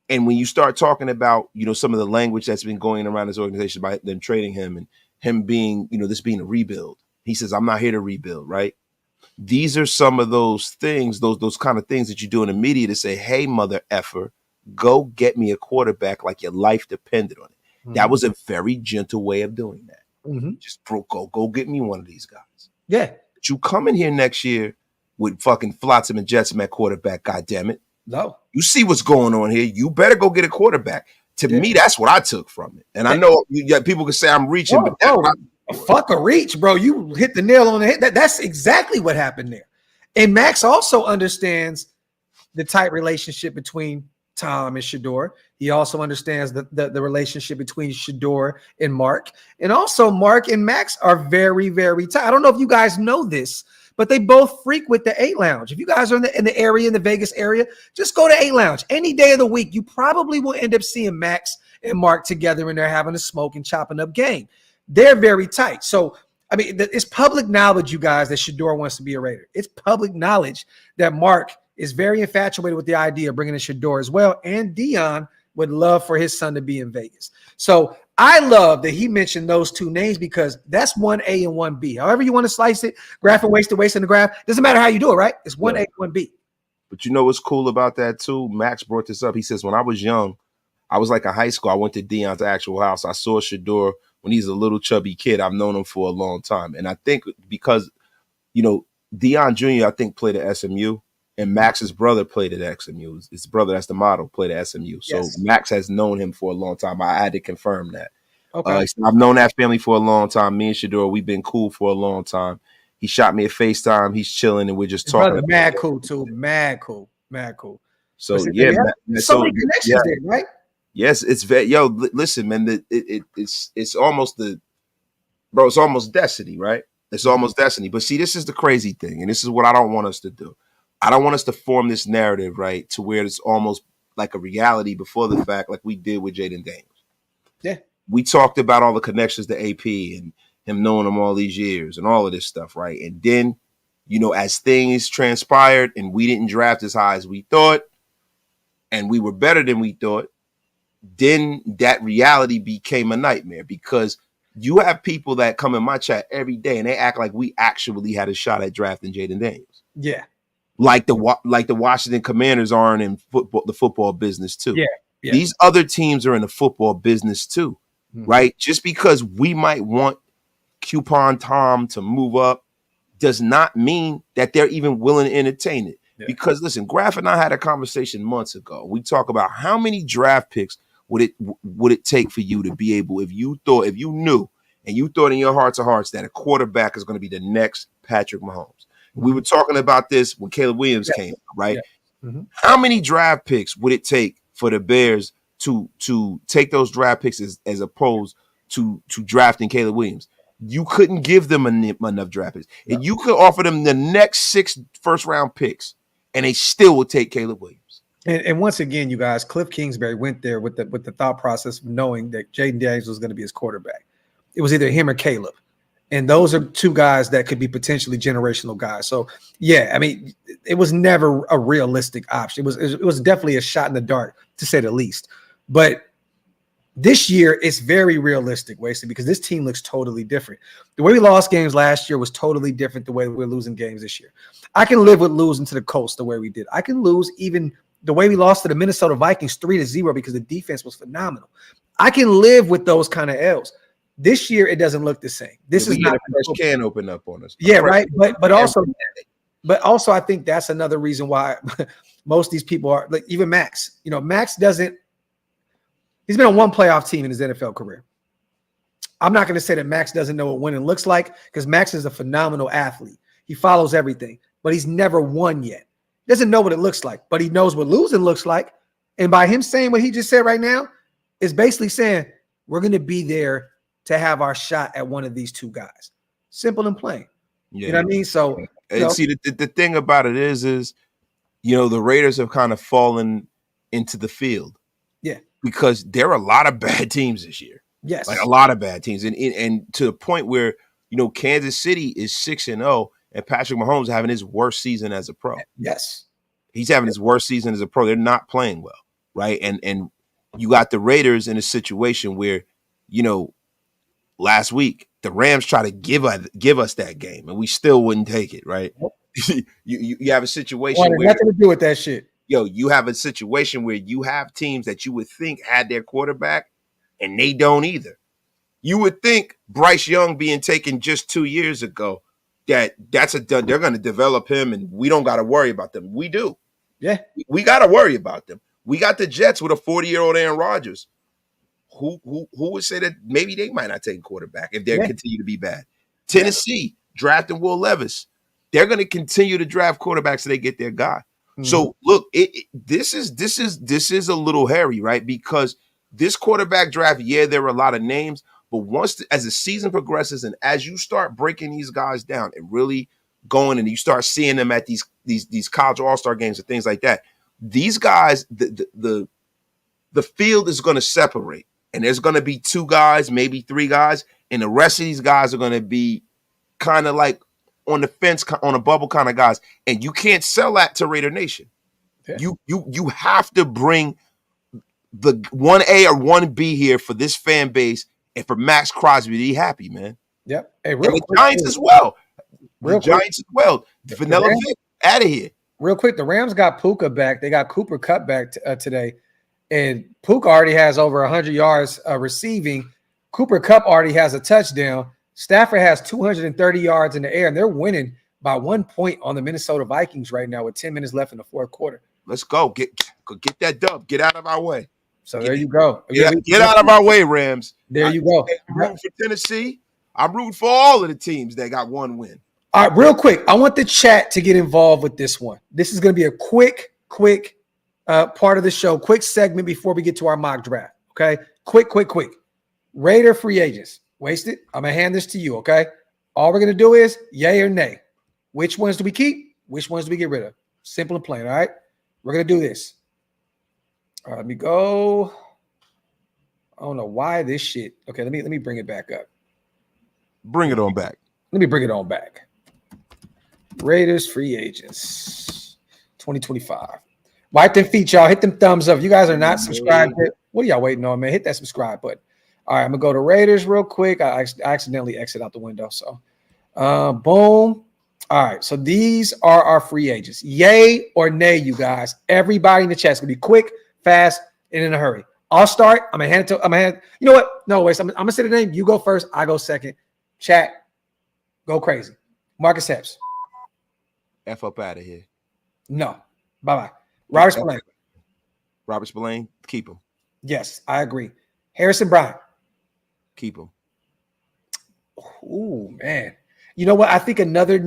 And when you start talking about, some of the language that's been going around his organization by them trading him and him being, this being a rebuild, he says, I'm not here to rebuild, right? These are some of those things, those kind of things that you do in the media to say, hey, mother effer, go get me a quarterback like your life depended on it. Mm-hmm. That was a very gentle way of doing that. Mm-hmm. Just go get me one of these guys. Yeah. But you come in here next year with fucking Flotsam and Jetsam at quarterback, goddammit. No. You see what's going on here. You better go get a quarterback. To me, that's what I took from it. And I know people can say I'm reaching, but fuck a reach, bro. You hit the nail on the head. That's exactly what happened there. And Max also understands the tight relationship between Tom and Shedeur. He also understands the relationship between Shedeur and Mark. And also Mark and Max are very, very tight. I don't know if you guys know this, but they both frequent the 8 Lounge. If you guys are in the area, in the Vegas area, just go to 8 Lounge. Any day of the week, you probably will end up seeing Max and Mark together and they're having a smoke and chopping up game. They're very tight. So, I mean, it's public knowledge, you guys, that Shedeur wants to be a Raider. It's public knowledge that Mark is very infatuated with the idea of bringing in Shedeur as well. And Dion would love for his son to be in Vegas. So I love that he mentioned those two names because that's 1A and 1B. However you want to slice it, graph and waste in the graph. Doesn't matter how you do it, right? It's 1A and 1B. But you know what's cool about that too? Max brought this up. He says, when I was young, I was like in high school. I went to Dion's actual house. I saw Shedeur when he's a little chubby kid. I've known him for a long time. And I think because, Dion Jr., I think, played at SMU. And Max's brother played at SMU. His brother, that's the model, played at SMU. So yes. Max has known him for a long time. I had to confirm that. Okay. I've known that family for a long time. Me and Shedeur, we've been cool for a long time. He shot me a FaceTime. He's chilling, and we're just talking. Brother, mad cool too. Mad cool. So yeah, so many connections there, right? Yes, it's very. Listen, man. It's almost it's almost destiny, right? It's almost destiny. But see, this is the crazy thing, and this is what I don't want us to do. I don't want us to form this narrative, right, to where it's almost like a reality before the fact, like we did with Jaden Daniels. Yeah. We talked about all the connections to AP and him knowing him all these years and all of this stuff, right? And then, as things transpired and we didn't draft as high as we thought and we were better than we thought, then that reality became a nightmare because you have people that come in my chat every day and they act like we actually had a shot at drafting Jaden Daniels. Yeah. Like the Washington Commanders aren't in the football business too. Yeah. These other teams are in the football business too, right? Just because we might want Coupon Tom to move up does not mean that they're even willing to entertain it. Yeah. Because listen, Graphk and I had a conversation months ago. We talk about how many draft picks would it take for you to be able, if you knew and you thought in your hearts of hearts that a quarterback is going to be the next Patrick Mahomes. We were talking about this when Caleb Williams came, right? Yeah. Mm-hmm. How many draft picks would it take for the Bears to take those draft picks as opposed to drafting Caleb Williams? You couldn't give them enough draft picks. No. And you could offer them the next 6 first-round picks, and they still would take Caleb Williams. And once again, you guys, Cliff Kingsbury went there with the thought process of knowing that Jaden Daniels was going to be his quarterback. It was either him or Caleb. And those are two guys that could be potentially generational guys. So, yeah, I mean, it was never a realistic option. It was definitely a shot in the dark, to say the least. But this year, it's very realistic, Wasted, because this team looks totally different. The way we lost games last year was totally different the way we're losing games this year. I can live with losing to the Colts the way we did. I can lose even the way we lost to the Minnesota Vikings 3-0 because the defense was phenomenal. I can live with those kind of L's. This year, it doesn't look the same. This is not a fresh can open up on us. Yeah, right. But also, I think that's another reason why most of these people are like even Max. Max doesn't. He's been on one playoff team in his NFL career. I'm not going to say that Max doesn't know what winning looks like because Max is a phenomenal athlete. He follows everything, but he's never won yet. Doesn't know what it looks like, but he knows what losing looks like. And by him saying what he just said right now, is basically saying we're going to be there to have our shot at one of these two guys. Simple and plain. Yeah. You know what I mean? So, and see, the thing about it is, the Raiders have kind of fallen into the field. Yeah. Because there are a lot of bad teams this year. Yes. Like a lot of bad teams. And to the point where, Kansas City is 6-0 and Patrick Mahomes is having his worst season as a pro. Yes. He's having his worst season as a pro. They're not playing well, right? And you got the Raiders in a situation where, last week the Rams try to give us that game and we still wouldn't take it, right? you have a situation where nothing to do with that shit. You have a situation where you have teams that you would think had their quarterback and they don't either. You would think Bryce Young being taken just 2 years ago, they're going to develop him and we don't got to worry about them. We do. Yeah. We got to worry about them. We got the Jets with a 40-year-old Aaron Rodgers. Who would say that maybe they might not take a quarterback if they continue to be bad? Tennessee drafting Will Levis. They're going to continue to draft quarterbacks so they get their guy. Mm-hmm. So look, this is a little hairy, right? Because this quarterback draft, there are a lot of names, but as the season progresses and as you start breaking these guys down and really going and you start seeing them at these college all-star games and things like that, these guys, the field is going to separate. And there's going to be 2 guys, maybe 3 guys, and the rest of these guys are going to be kind of like on the fence, on a bubble kind of guys. And you can't sell that to Raider Nation. Yeah. You have to bring the 1A or 1B here for this fan base and for Max Crosby to be happy, man. Yep. Hey, and the Giants as well. Vanilla Vic out of here. Real quick, the Rams got Puka back. They got Cooper Kupp back today. And Puka already has over 100 yards receiving. Cooper Kupp already has a touchdown. Stafford has 230 yards in the air, and they're winning by 1 point on the Minnesota Vikings right now with 10 minutes left in the fourth quarter. Let's go. Get that dub. Get out of our way. So there you go. Get out of our way, Rams. There you go. I'm rooting for Tennessee. I'm rooting for all of the teams that got 1 win. All right, real quick. I want the chat to get involved with this one. This is going to be a quick part of the show, quick segment before we get to our mock draft. Okay, quick. Raider free agents. Waste it. I'm gonna hand this to you. Okay, all we're gonna do is yay or nay. Which ones do we keep? Which ones do we get rid of? Simple and plain. All right, we're gonna do this. All right, let me go. I don't know why this shit. Okay, let me bring it back up. Bring it on back. Let me bring it on back. Raiders free agents 2025. Wipe them feet, y'all. Hit them thumbs up. If you guys are not subscribed yet, what are y'all waiting on, man? Hit that subscribe button. All right, I'm going to go to Raiders real quick. I accidentally exit out the window. So, boom. All right, so these are our free agents. Yay or nay, you guys. Everybody in the chat is going to be quick, fast, and in a hurry. I'll start. I'm going to hand it to – you know what? No, wait. I'm going to say the name. You go first. I go second. Chat, go crazy. Marcus Epps. F up out of here. No. Bye-bye. Robert Spillane. Robert Spillane, keep him. Yes, I agree. Harrison Bryant. Keep him. Ooh, man. You know what? I think another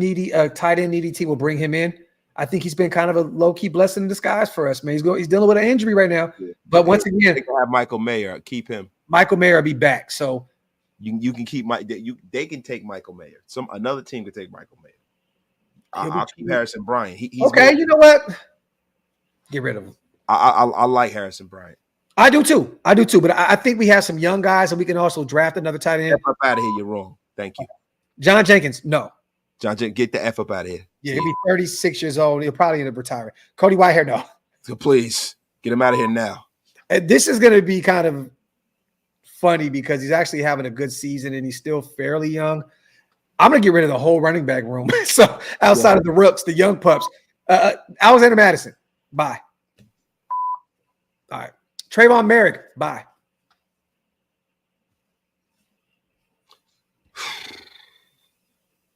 tight end needy team will bring him in. I think he's been kind of a low-key blessing in disguise for us, man. He's dealing with an injury right now. Yeah. But once again, they can have Michael Mayer. Keep him. Michael Mayer will be back. So you can keep they can take Michael Mayer. Another team can take Michael Mayer. I'll keep Harrison Bryant. He's okay, you know what? Get rid of him. I like Harrison Bryant. I do too. But I think we have some young guys, and we can also draft another tight end. F up out of here. You're wrong. Thank you. John Jenkins. No. John Jenkins, get the F up out of here. Yeah, he'll be 36 years old. He'll probably end up retiring. Cody Whitehair. No. So please get him out of here now. And this is going to be kind of funny because he's actually having a good season and he's still fairly young. I'm going to get rid of the whole running back room. So outside of the rooks, the young pups, Alexander Madison. Bye. All right. Trayvon Merrick. Bye.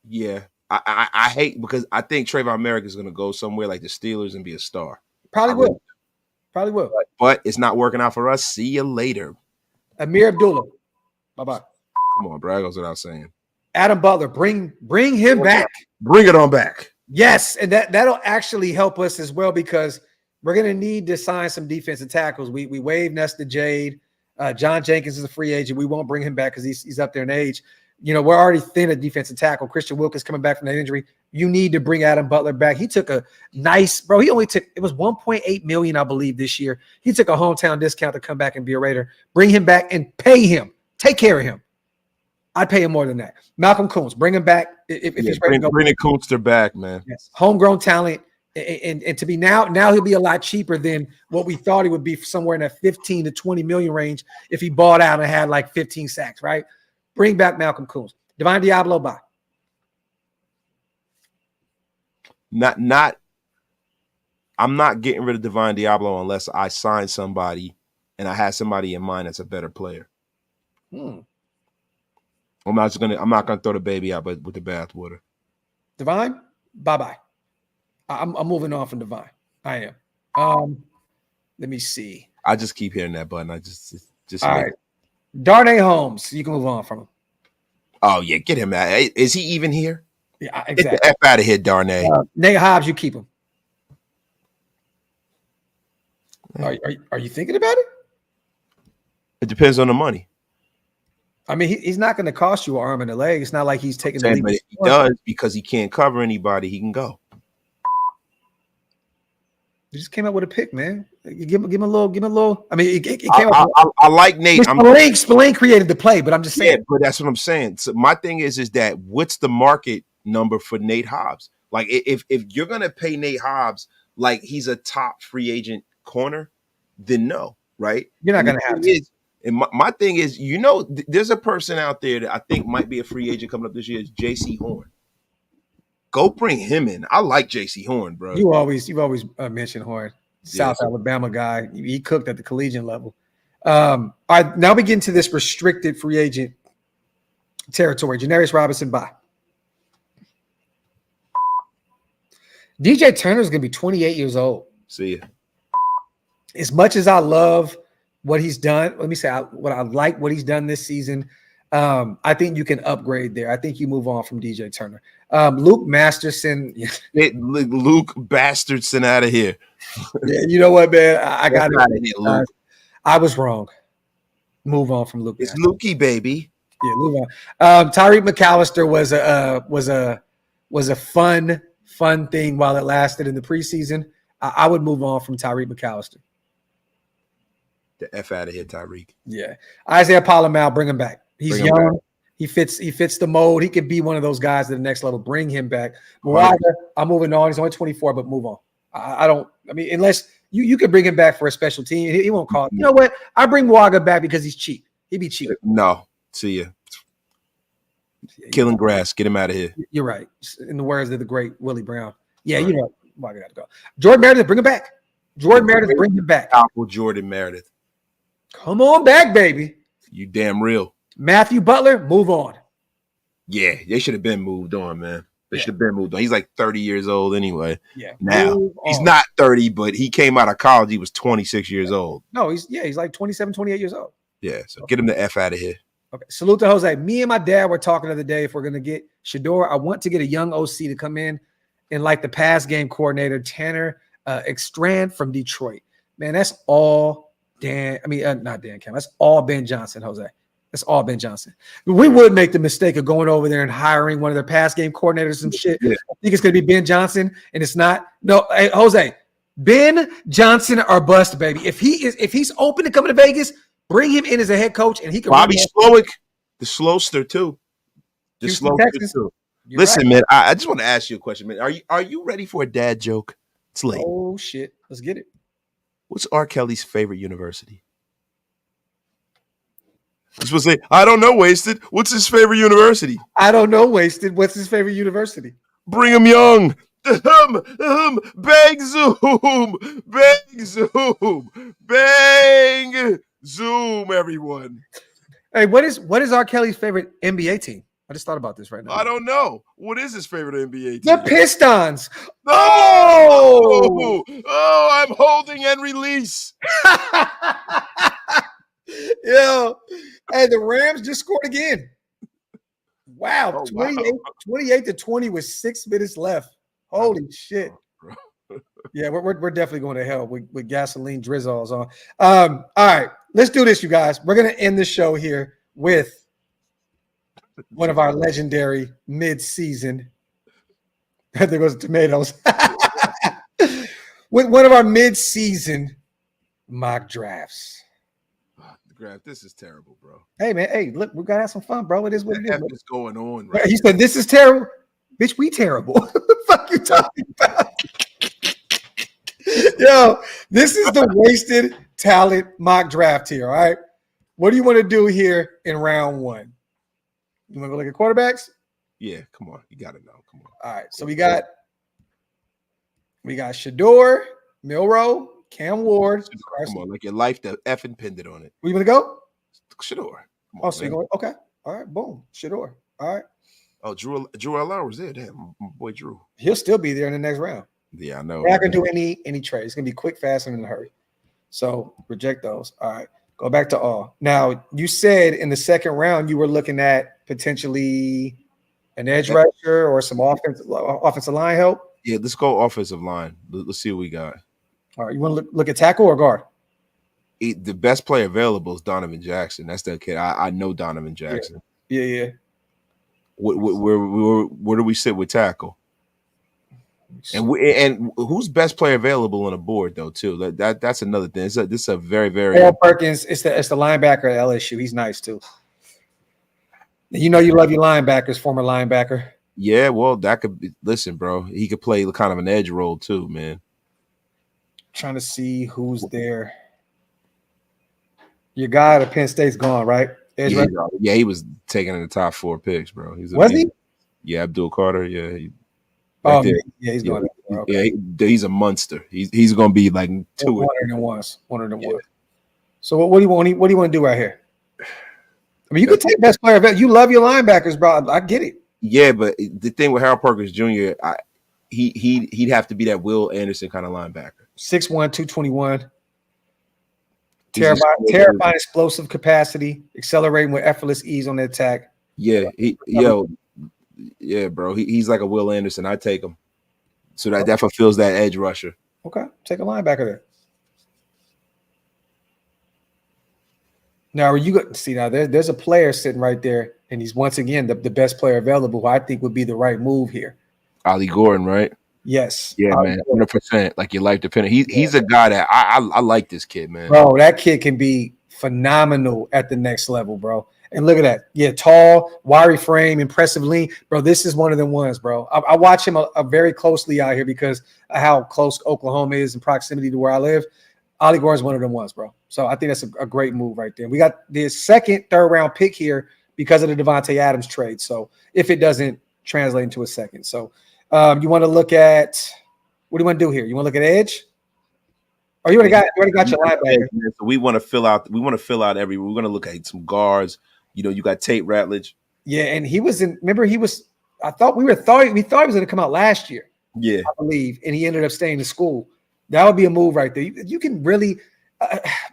Yeah. I hate because I think Trayvon Merrick is going to go somewhere like the Steelers and be a star. Probably will. But it's not working out for us. See you later. Amir Abdullah. Bye-bye. Come on, bro. That goes without saying. Adam Butler. Bring him back. Bring it on back. Yes, and that'll actually help us as well because we're going to need to sign some defensive tackles. We waived Nesta Jade. John Jenkins is a free agent. We won't bring him back because he's up there in age. We're already thin at defensive tackle. Christian Wilkins coming back from that injury. You need to bring Adam Butler back. He took a nice, bro. He only took, it was $1.8 million, I believe, this year. He took a hometown discount to come back and be a Raider. Bring him back and pay him. Take care of him. I'd pay him more than that. Malcolm Kuntz, bring him back if he's ready to go. Bring the Kuntz back, man. Yes, homegrown talent. And to be now he'll be a lot cheaper than what we thought he would be, somewhere in that 15 to 20 million range if he bought out and had like 15 sacks, right? Bring back Malcolm Kuntz. Divine Diablo, bye. I'm not getting rid of Divine Diablo unless I sign somebody and I have somebody in mind that's a better player. I'm not gonna throw the baby out but with the bathwater. Divine, bye-bye. I'm moving on from Divine. I am. Let me see. I just keep hitting that button. I just all right. Darnay Holmes, you can move on from him. Oh yeah, get him out. Is he even here? Yeah, exactly. Get the F out of here, Darnay. Nate Hobbs, you keep him. Are you thinking about it? It depends on the money. I mean, he's not going to cost you an arm and a leg. It's not like he's taking the lead. But if he does, because he can't cover anybody, he can go. You just came up with a pick, man. Give him a little. I mean, it came up. I like Nate. Spillane created the play, but I'm just saying. Yeah, but that's what I'm saying. So my thing is that what's the market number for Nate Hobbs? Like, if you're gonna pay Nate Hobbs like he's a top free agent corner, then no, right? You're not gonna have to. And my thing is, there's a person out there that I think might be a free agent coming up this year. Is J.C. Horn. Go bring him in. I like J.C. Horn, bro. You've always mentioned Horn, South Alabama guy. He cooked at the collegiate level. All right, now we get into this restricted free agent territory. Janarius Robinson, bye. DJ Turner is going to be 28 years old. See ya. As much as I love what he's done, let me say what I like what he's done this season. I think you can upgrade there. I think you move on from DJ Turner. Luke Masterson. Get Luke Bastardson out of here. Yeah, you know what, man? I got it. Out of here, Luke. I was wrong. Move on from Luke. It's Lukey, baby. Yeah, move on. Tyreek McAllister was a fun thing while it lasted in the preseason. I would move on from Tyreek McAllister. The F out of here, Tyreek. Yeah. Isaiah Palamal, bring him back. He's young. He fits the mold. He could be one of those guys at the next level. Bring him back. Moaga, I'm moving on. He's only 24, but move on. Unless you could bring him back for a special team. He won't call it. You know what? I bring Moaga back because he's cheap. He'd be cheap. No. See ya. Killing grass. Get him out of here. You're right. In the words of the great Willie Brown. Yeah, right. You know Moaga got to go. Jordan Meredith, bring him back. Jordan Meredith, bring him back. Apple Jordan Meredith. Come on back, baby. You damn real. Matthew Butler, move on. Yeah, they should have been moved on, man. They should have been moved on. He's like 30 years old anyway. Yeah. Now he's not 30, but he came out of college. He was 26 years old. No, he's like 27, 28 years old. Yeah, so get him the F out of here. Okay. Salute to Jose. Me and my dad were talking the other day if we're going to get Shador. I want to get a young OC to come in and like the pass game coordinator, Tanner Extrand from Detroit. Man, that's all not Dan Campbell. That's all Ben Johnson, Jose. That's all Ben Johnson. We would make the mistake of going over there and hiring one of their pass game coordinators, some shit. Yeah. I think it's going to be Ben Johnson, and it's not. No, hey, Jose, Ben Johnson or bust, baby. If he's open to coming to Vegas, bring him in as a head coach, and he can. Bobby Slowick, the Slowster too. The Slowster too. Listen, right. Man, I just want to ask you a question, man. Are you ready for a dad joke? It's late. Oh shit, let's get it. What's R. Kelly's favorite university? You're supposed to say, I don't know, Wasted. What's his favorite university? I don't know, Wasted. What's his favorite university? Brigham Young. Bang zoom. Bang zoom. Bang zoom, everyone. Hey, what is R. Kelly's favorite NBA team? I just thought about this right now. I don't know. What is his favorite NBA team? The Pistons. Oh, I'm holding and release. Yo, hey, the Rams just scored again. Wow, 28 to 20 with 6 minutes left. Holy shit. Yeah, we're definitely going to hell with gasoline drizzles on. All right, let's do this, you guys. We're gonna end the show here with one of our legendary mid-season. There goes the tomatoes. With one of our mid-season mock drafts. Graphk, this is terrible, bro. Hey man, hey, look, we gotta have some fun, bro. It is what it is. What is going on? Right He said, "This is terrible, bitch. We terrible." What the fuck you talking about? Yo, this is the wasted talent mock draft here. All right, what do you want to do here in round one? You want to go look at quarterbacks? Yeah, come on, you got to know. Come on. All right, so we got Shador, Milroe, Cam Ward. Come on, like your life that effing pinned on it. Where you want to go? Shador. Oh, so you're going, okay. All right, boom. Shador. All right. Oh, Drew Allard was there. Damn, my boy Drew. He'll still be there in the next round. Yeah, I know. We're not going to do any trade. It's going to be quick, fast, and in a hurry. So reject those. All right. Go back to all. Now, you said in the second round you were looking at potentially an edge rusher or some offensive line help. Yeah, let's go offensive line. Let's see what we got. All right. You want to look at tackle or guard? The best player available is Donovan Jackson. That's the kid. I know Donovan Jackson. Yeah. Where do we sit with tackle? And who's best player available on the board though too? That's another thing. This is a very Harold Perkins. It's the linebacker at LSU. He's nice too. You know you love your linebackers, former linebacker. Yeah, well that could be. Listen, bro, he could play kind of an edge role too, man. Trying to see who's there. Your guy at Penn State's gone, right? Yeah, he was taken in the top 4 picks, bro. Was he? Yeah, Abdul Carter. Yeah. He's going. Okay. Yeah, he's a monster. He's going to be like 2 one of them ones. So what do you want? What do you want to do right here? I mean, you could take best player. You love your linebackers, bro. I get it. Yeah, but the thing with Harold Perkins Jr., he'd have to be that Will Anderson kind of linebacker. 6'1", 221. Terrifying explosive capacity, accelerating with effortless ease on the attack. Yeah, bro. He's like a Will Anderson. I take him. So that fulfills that edge rusher. Okay, take a linebacker there. Now, you got see now there's a player sitting right there, and he's once again the best player available, who I think would be the right move here. Ollie Gordon, right? Yes. Yeah, man. 100%. Like your life dependent. He's a guy that I like this kid, man. Bro, that kid can be phenomenal at the next level, bro. And look at that. Yeah, tall, wiry frame, impressive lean. Bro, this is one of them ones, bro. I watch him very closely out here because of how close Oklahoma is in proximity to where I live. Ollie Gordon's one of them ones, bro. So I think that's a great move right there. We got the second, third round pick here because of the Devontae Adams trade. So if it doesn't translate into a second. So you want to look at what do you want to do here? You want to look at edge? Or you already got your linebacker. So we want to fill out. We're going to look at some guards. You know, you got Tate Ratledge. Yeah, and he was in. Remember, he was. We thought he was going to come out last year. Yeah, I believe, and he ended up staying in school. That would be a move right there. You can really,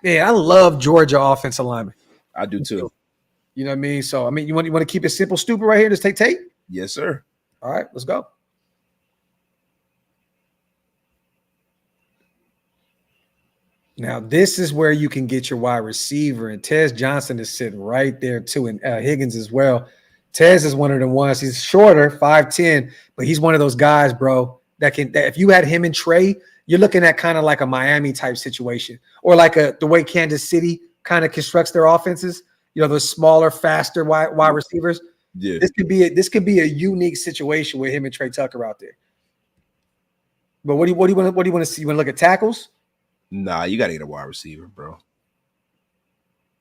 man. I love Georgia offensive lineman. I do too. You know what I mean? So I mean, you want to keep it simple, stupid right here. Just take Tate. Yes, sir. All right, let's go. Now, this is where you can get your wide receiver, and Tez Johnson is sitting right there too, and Higgins as well. Tez is one of them ones. He's shorter, 5'10", but he's one of those guys, bro, that if you had him and Trey, you're looking at kind of like a Miami type situation, or like the way Kansas City kind of constructs their offenses. You know, those smaller, faster wide receivers. Yeah, this could be a unique situation with him and Trey Tucker out there. But what do you want to see? You want to look at tackles? Nah, you got to get a wide receiver, bro.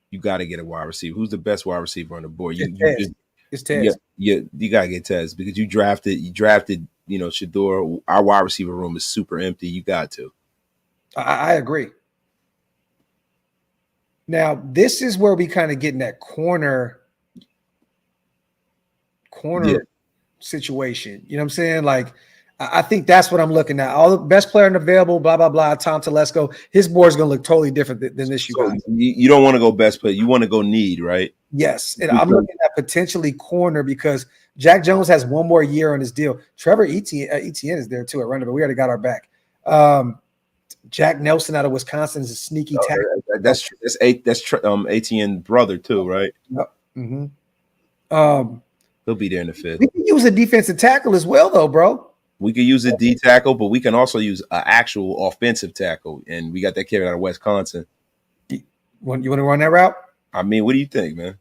You got to get a wide receiver. Who's the best wide receiver on the board? It's Tez. Yeah, you got to get Tez because you drafted, you know, Shador. Our wide receiver room is super empty. You got to. I agree. Now, this is where we kind of get in that corner situation. You know what I'm saying? Like, I think that's what I'm looking at. All the best player available, blah, blah, blah. Tom Telesco. His board's going to look totally different than this. You don't want to go best player. You want to go need, right? Yes. And I'm looking at potentially corner because Jack Jones has one more year on his deal. Trevor Etienne is there too at running back. We already got our back. Jack Nelson out of Wisconsin is a sneaky tackle. That's ATN brother too, right? Yep. Mm-hmm. He'll be there in the 5th. We can use a defensive tackle as well, though, bro. We could use a D tackle, but we can also use an actual offensive tackle, and we got that kid out of Wisconsin. You want to run that route? I mean, what do you think, man?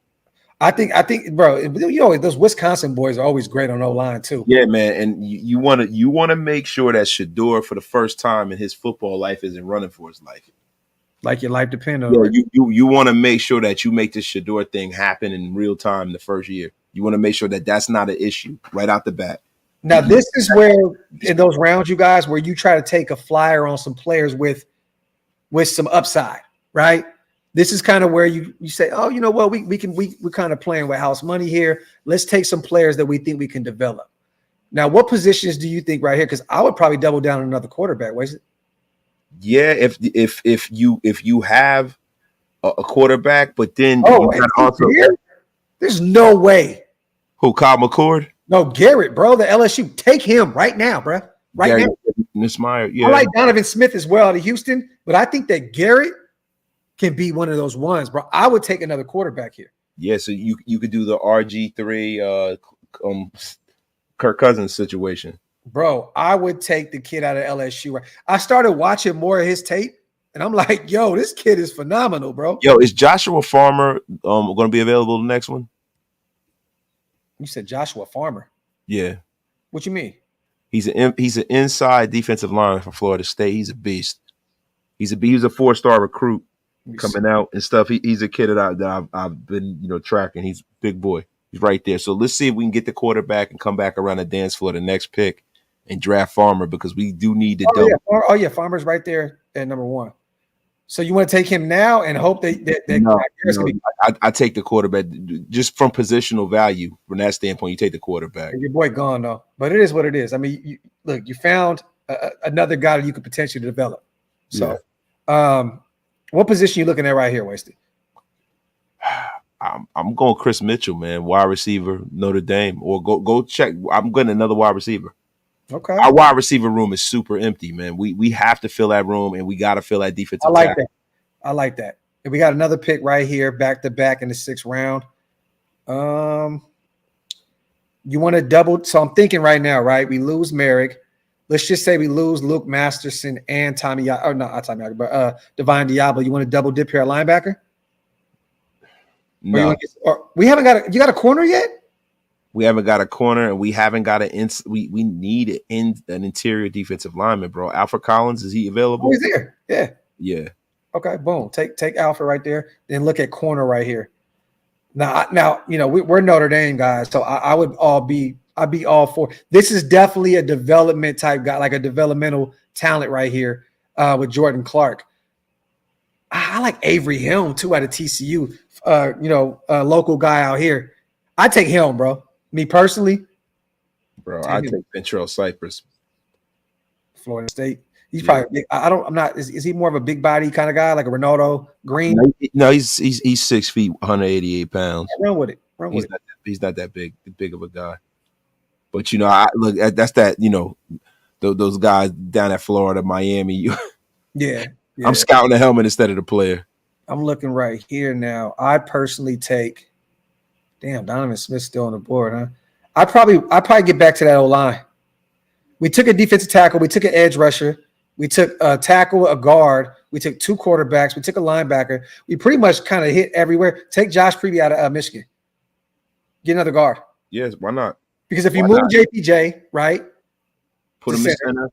I think, bro. You know, those Wisconsin boys are always great on O-line too. Yeah, man, and you want to make sure that Shedeur, for the first time in his football life, isn't running for his life. Like your life depends on it. You want to make sure that you make this Shedeur thing happen in real time the first year. You want to make sure that that's not an issue right out the bat. Now, this is where in those rounds, you guys, where you try to take a flyer on some players with some upside, right? This is kind of where you say, oh, you know what, we're kind of playing with house money here. Let's take some players that we think we can develop. Now, what positions do you think right here? Because I would probably double down on another quarterback. Was it? Yeah, if you have a quarterback, but then there's no way. Who, Kyle McCord? No, Garrett, bro. The LSU. Take him right now, bro. Right now. Nussmeier, yeah. I like Donovan Smith as well out of Houston, but I think that Garrett can be one of those ones, bro. I would take another quarterback here. Yeah, so you could do the RG3 Kirk Cousins situation. Bro, I would take the kid out of LSU. I started watching more of his tape, and I'm like, yo, this kid is phenomenal, bro. Yo, is Joshua Farmer going to be available the next one? You said Joshua Farmer. Yeah. What you mean? He's an inside defensive lineman from Florida State. He's a beast. He's a 4-star recruit coming out and stuff. He's a kid that I've been tracking. He's a big boy. He's right there. So let's see if we can get the quarterback and come back around the dance floor the next pick and draft Farmer, because we do need to double. Yeah, Farmer's right there at number 1. So you want to take him now and hope I take the quarterback just from positional value. From that standpoint, you take the quarterback. Your boy gone though, but it is what it is. I mean, you found another guy that you could potentially develop. So, what position you looking at right here, Wasted? I'm going Chris Mitchell, man, wide receiver, Notre Dame, or go check. I'm getting another wide receiver. Okay. Our wide receiver room is super empty, man. We have to fill that room, and we got to fill that defensive. I like that. And we got another pick right here, back to back in the 6th round. You want to double? So I'm thinking right now, right? We lose Merrick. Let's just say we lose Luke Masterson and Divine Diablo. You want to double dip here at linebacker? No. We haven't got. You got a corner yet? We haven't got a corner, and we haven't got we need an interior defensive lineman, bro. Alfred Collins, is he available? Oh, he's there. Yeah. Yeah. Okay, boom. Take Alfred right there. Then look at corner right here. Now we're Notre Dame guys, so I'd be all for. This is definitely a development type guy, like a developmental talent right here with Jordan Clark. I like Avery Helm too out of TCU. Local guy out here. I take Helm, bro. Me personally, bro. I take Ventrell Cypress. Florida State. He's probably. I'm not. Is he more of a big body kind of guy, like a Ronaldo Green? No, he's 6 feet, 188 pounds. Run with it. He's not that big of a guy. But that's that. Those guys down at Florida, Miami. Yeah. I'm scouting the helmet instead of the player. I'm looking right here now. I personally take. Damn, Donovan Smith's still on the board, huh? I probably get back to that O-line. We took a defensive tackle. We took an edge rusher. We took a tackle, a guard. We took 2 quarterbacks. We took a linebacker. We pretty much kind of hit everywhere. Take Josh Prevey out of Michigan. Get another guard. Yes, why not? Because if you move JPJ, right? Put him in center.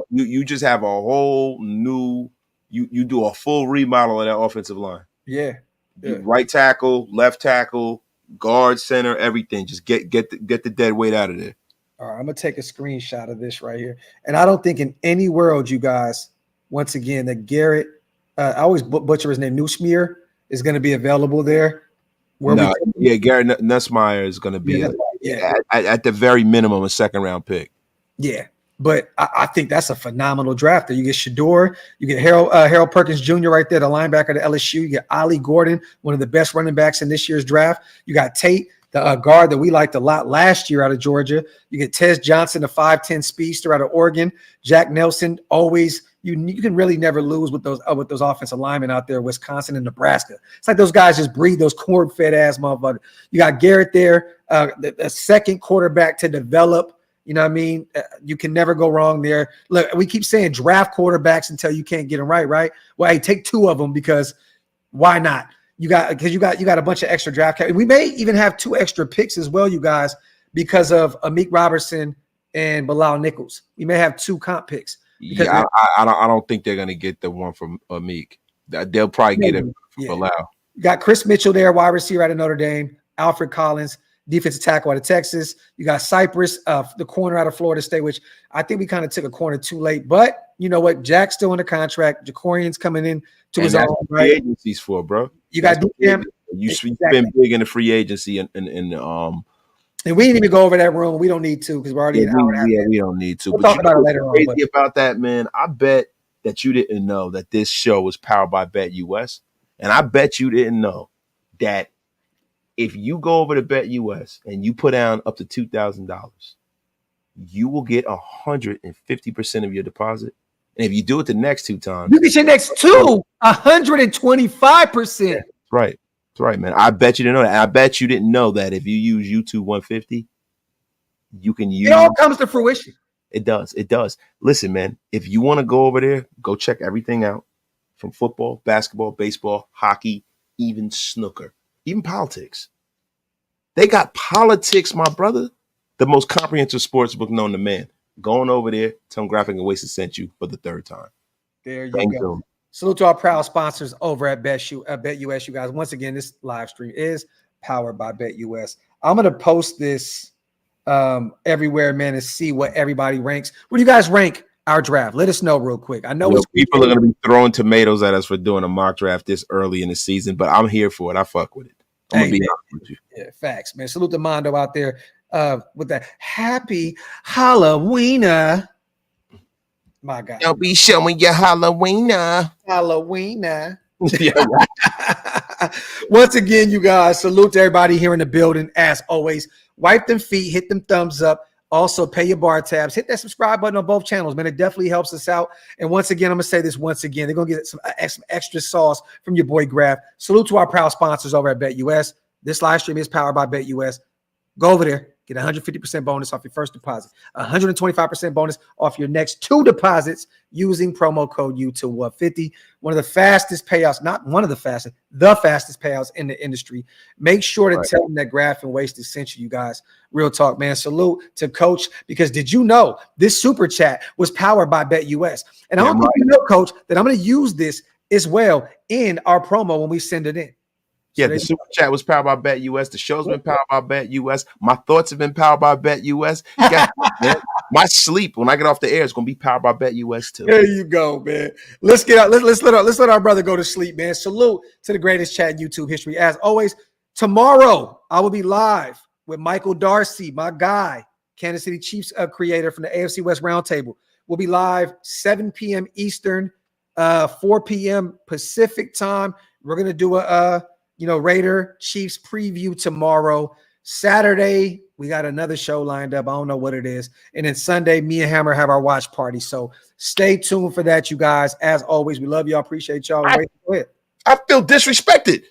You just have a whole new you do a full remodel of that offensive line. Yeah. Right tackle, left tackle, guard, center, everything. Just get the dead weight out of there. All right, I'm going to take a screenshot of this right here. And I don't think in any world, you guys, once again, that Garrett, I always butcher his name, Nussmeier, is going to be available there. Garrett Nussmeier is going to be at the very minimum a 2nd-round pick. Yeah, but I think that's a phenomenal draft. There, you get Shedeur, you get Harold Perkins Jr. right there, the linebacker to LSU. You get Ollie Gordon, one of the best running backs in this year's draft. You got Tate, the guard that we liked a lot last year out of Georgia. You get Tez Johnson, the 5'10" speedster out of Oregon. Jack Nelson, always you can really never lose with those offensive linemen out there, Wisconsin and Nebraska. It's like those guys just breed those corn-fed ass motherfuckers. You got Garrett there, the second quarterback to develop. You know what I mean? You can never go wrong there. Look, we keep saying draft quarterbacks until you can't get them right? Well, hey, take 2 of them because why not? You got a bunch of extra draft cap. We may even have 2 extra picks as well, you guys, because of Amik Robertson and Bilal Nichols. We may have 2 comp picks. Yeah, I don't think they're gonna get the one from Amik. They'll probably get it from Bilal. You got Chris Mitchell there, wide receiver out of Notre Dame. Alfred Collins, defensive tackle out of Texas. You got Cypress, the corner out of Florida State, which I think we kind of took a corner too late. But you know what? Jack's still under contract. Jacorian's coming in to his own. Right? Agencies for, bro. You got DCM. You've been big in the free agency and we didn't even go over that room. We don't need to because we're already an hour and a half. Yeah, we don't need to. We'll talk about it later on. Crazy about that, man. I bet that you didn't know that this show was powered by BetUS, and I bet you didn't know that if you go over to BetUS and you put down up to $2,000, you will get 150% of your deposit. And if you do it the next 2 times, you get your next 125%. Right. That's right, man. I bet you didn't know that. And I bet you didn't know that if you use YouTube 150, you can use it. All comes to fruition. It does. It does. Listen, man, if you want to go over there, go check everything out from football, basketball, baseball, hockey, even snooker, even politics. They got politics, my brother. The most comprehensive sports book known to man. Going over there, tell them Graphk and Wasted sent you for the 3rd time. There you go. Salute to our proud sponsors over at BetUS, you guys. Once again, this live stream is powered by BetUS. I'm going to post this everywhere, man, and see what everybody ranks. What do you guys rank our draft? Let us know real quick. I know people are going to be throwing tomatoes at us for doing a mock draft this early in the season, but I'm here for it. I fuck with it. I'm going to be honest with you. Yeah, facts, man. Salute to Mondo out there with that happy Halloween. My God. Don't be showing your Halloween. Yeah, once again, you guys, salute to everybody here in the building. As always, wipe them feet, hit them thumbs up. Also, pay your bar tabs. Hit that subscribe button on both channels, man. It definitely helps us out. And once again, I'm going to say this once again. They're going to get some extra sauce from your boy Graphk. Salute to our proud sponsors over at BetUS. This live stream is powered by BetUS. Go over there. Get 150% bonus off your first deposit, 125% bonus off your next 2 deposits using promo code U250. One of the fastest payouts, not one of the fastest, the fastest payouts in the industry. Make sure to tell them that Graphk and Wasted sent you guys. Real talk, man. Salute to Coach, because did you know this super chat was powered by BetUS? And I don't think you know, Coach, that I'm going to use this as well in our promo when we send it in. Yeah, the super chat was powered by BetUS. The show's been powered by BetUS. My thoughts have been powered by BetUS. My sleep when I get off the air is going to be powered by BetUS too. There you go, man. Let's get out. Let's let our brother go to sleep, man. Salute to the greatest chat in YouTube history. As always, tomorrow I will be live with Michael Darcy, my guy, Kansas City Chiefs creator from the AFC West Roundtable. We'll be live 7 p.m. Eastern, 4 p.m. Pacific time. We're gonna do a Raider Chiefs preview tomorrow. Saturday, we got another show lined up. I don't know what it is. And then Sunday, me and Hammer have our watch party. So stay tuned for that, you guys. As always, we love y'all. Appreciate y'all. I feel disrespected.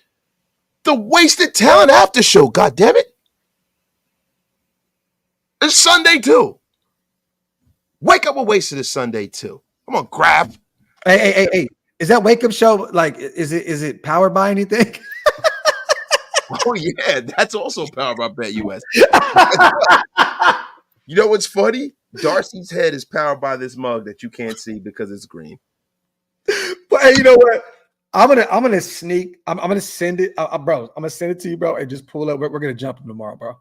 The Wasted Talent After Show, God damn it. It's Sunday too. Wake Up with Wasted is Sunday too. Come on, Graphk. Hey. Is that wake up show is it powered by anything? Oh yeah, that's also powered by BetUS. You know what's funny? Darcy's head is powered by this mug that you can't see because it's green. But hey, you know what? I'm gonna sneak. I'm gonna send it, bro. I'm gonna send it to you, bro, and just pull up. We're gonna jump him tomorrow, bro.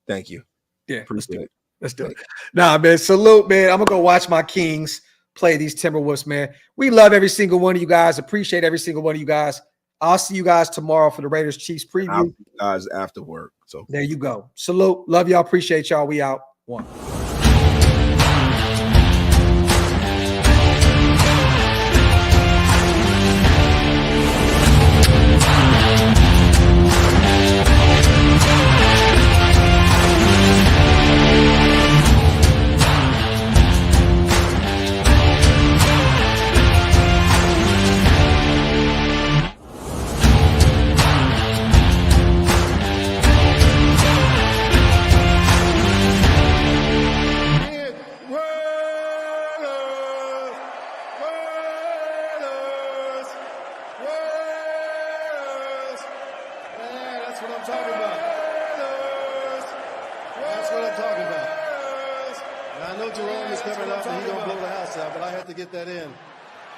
Thank you. Yeah, let's do it. Let's do it. Nah, man. Salute, man. I'm gonna go watch my Kings play these Timberwolves, man. We love every single one of you guys. Appreciate every single one of you guys. I'll see you guys tomorrow for the Raiders Chiefs preview. Guys, after work. So there you go. Salute. Love y'all. Appreciate y'all. We out. One. talking about. That's what I'm talking about. And I know Jerome is coming up and he's going to blow the house out, but I had to get that in.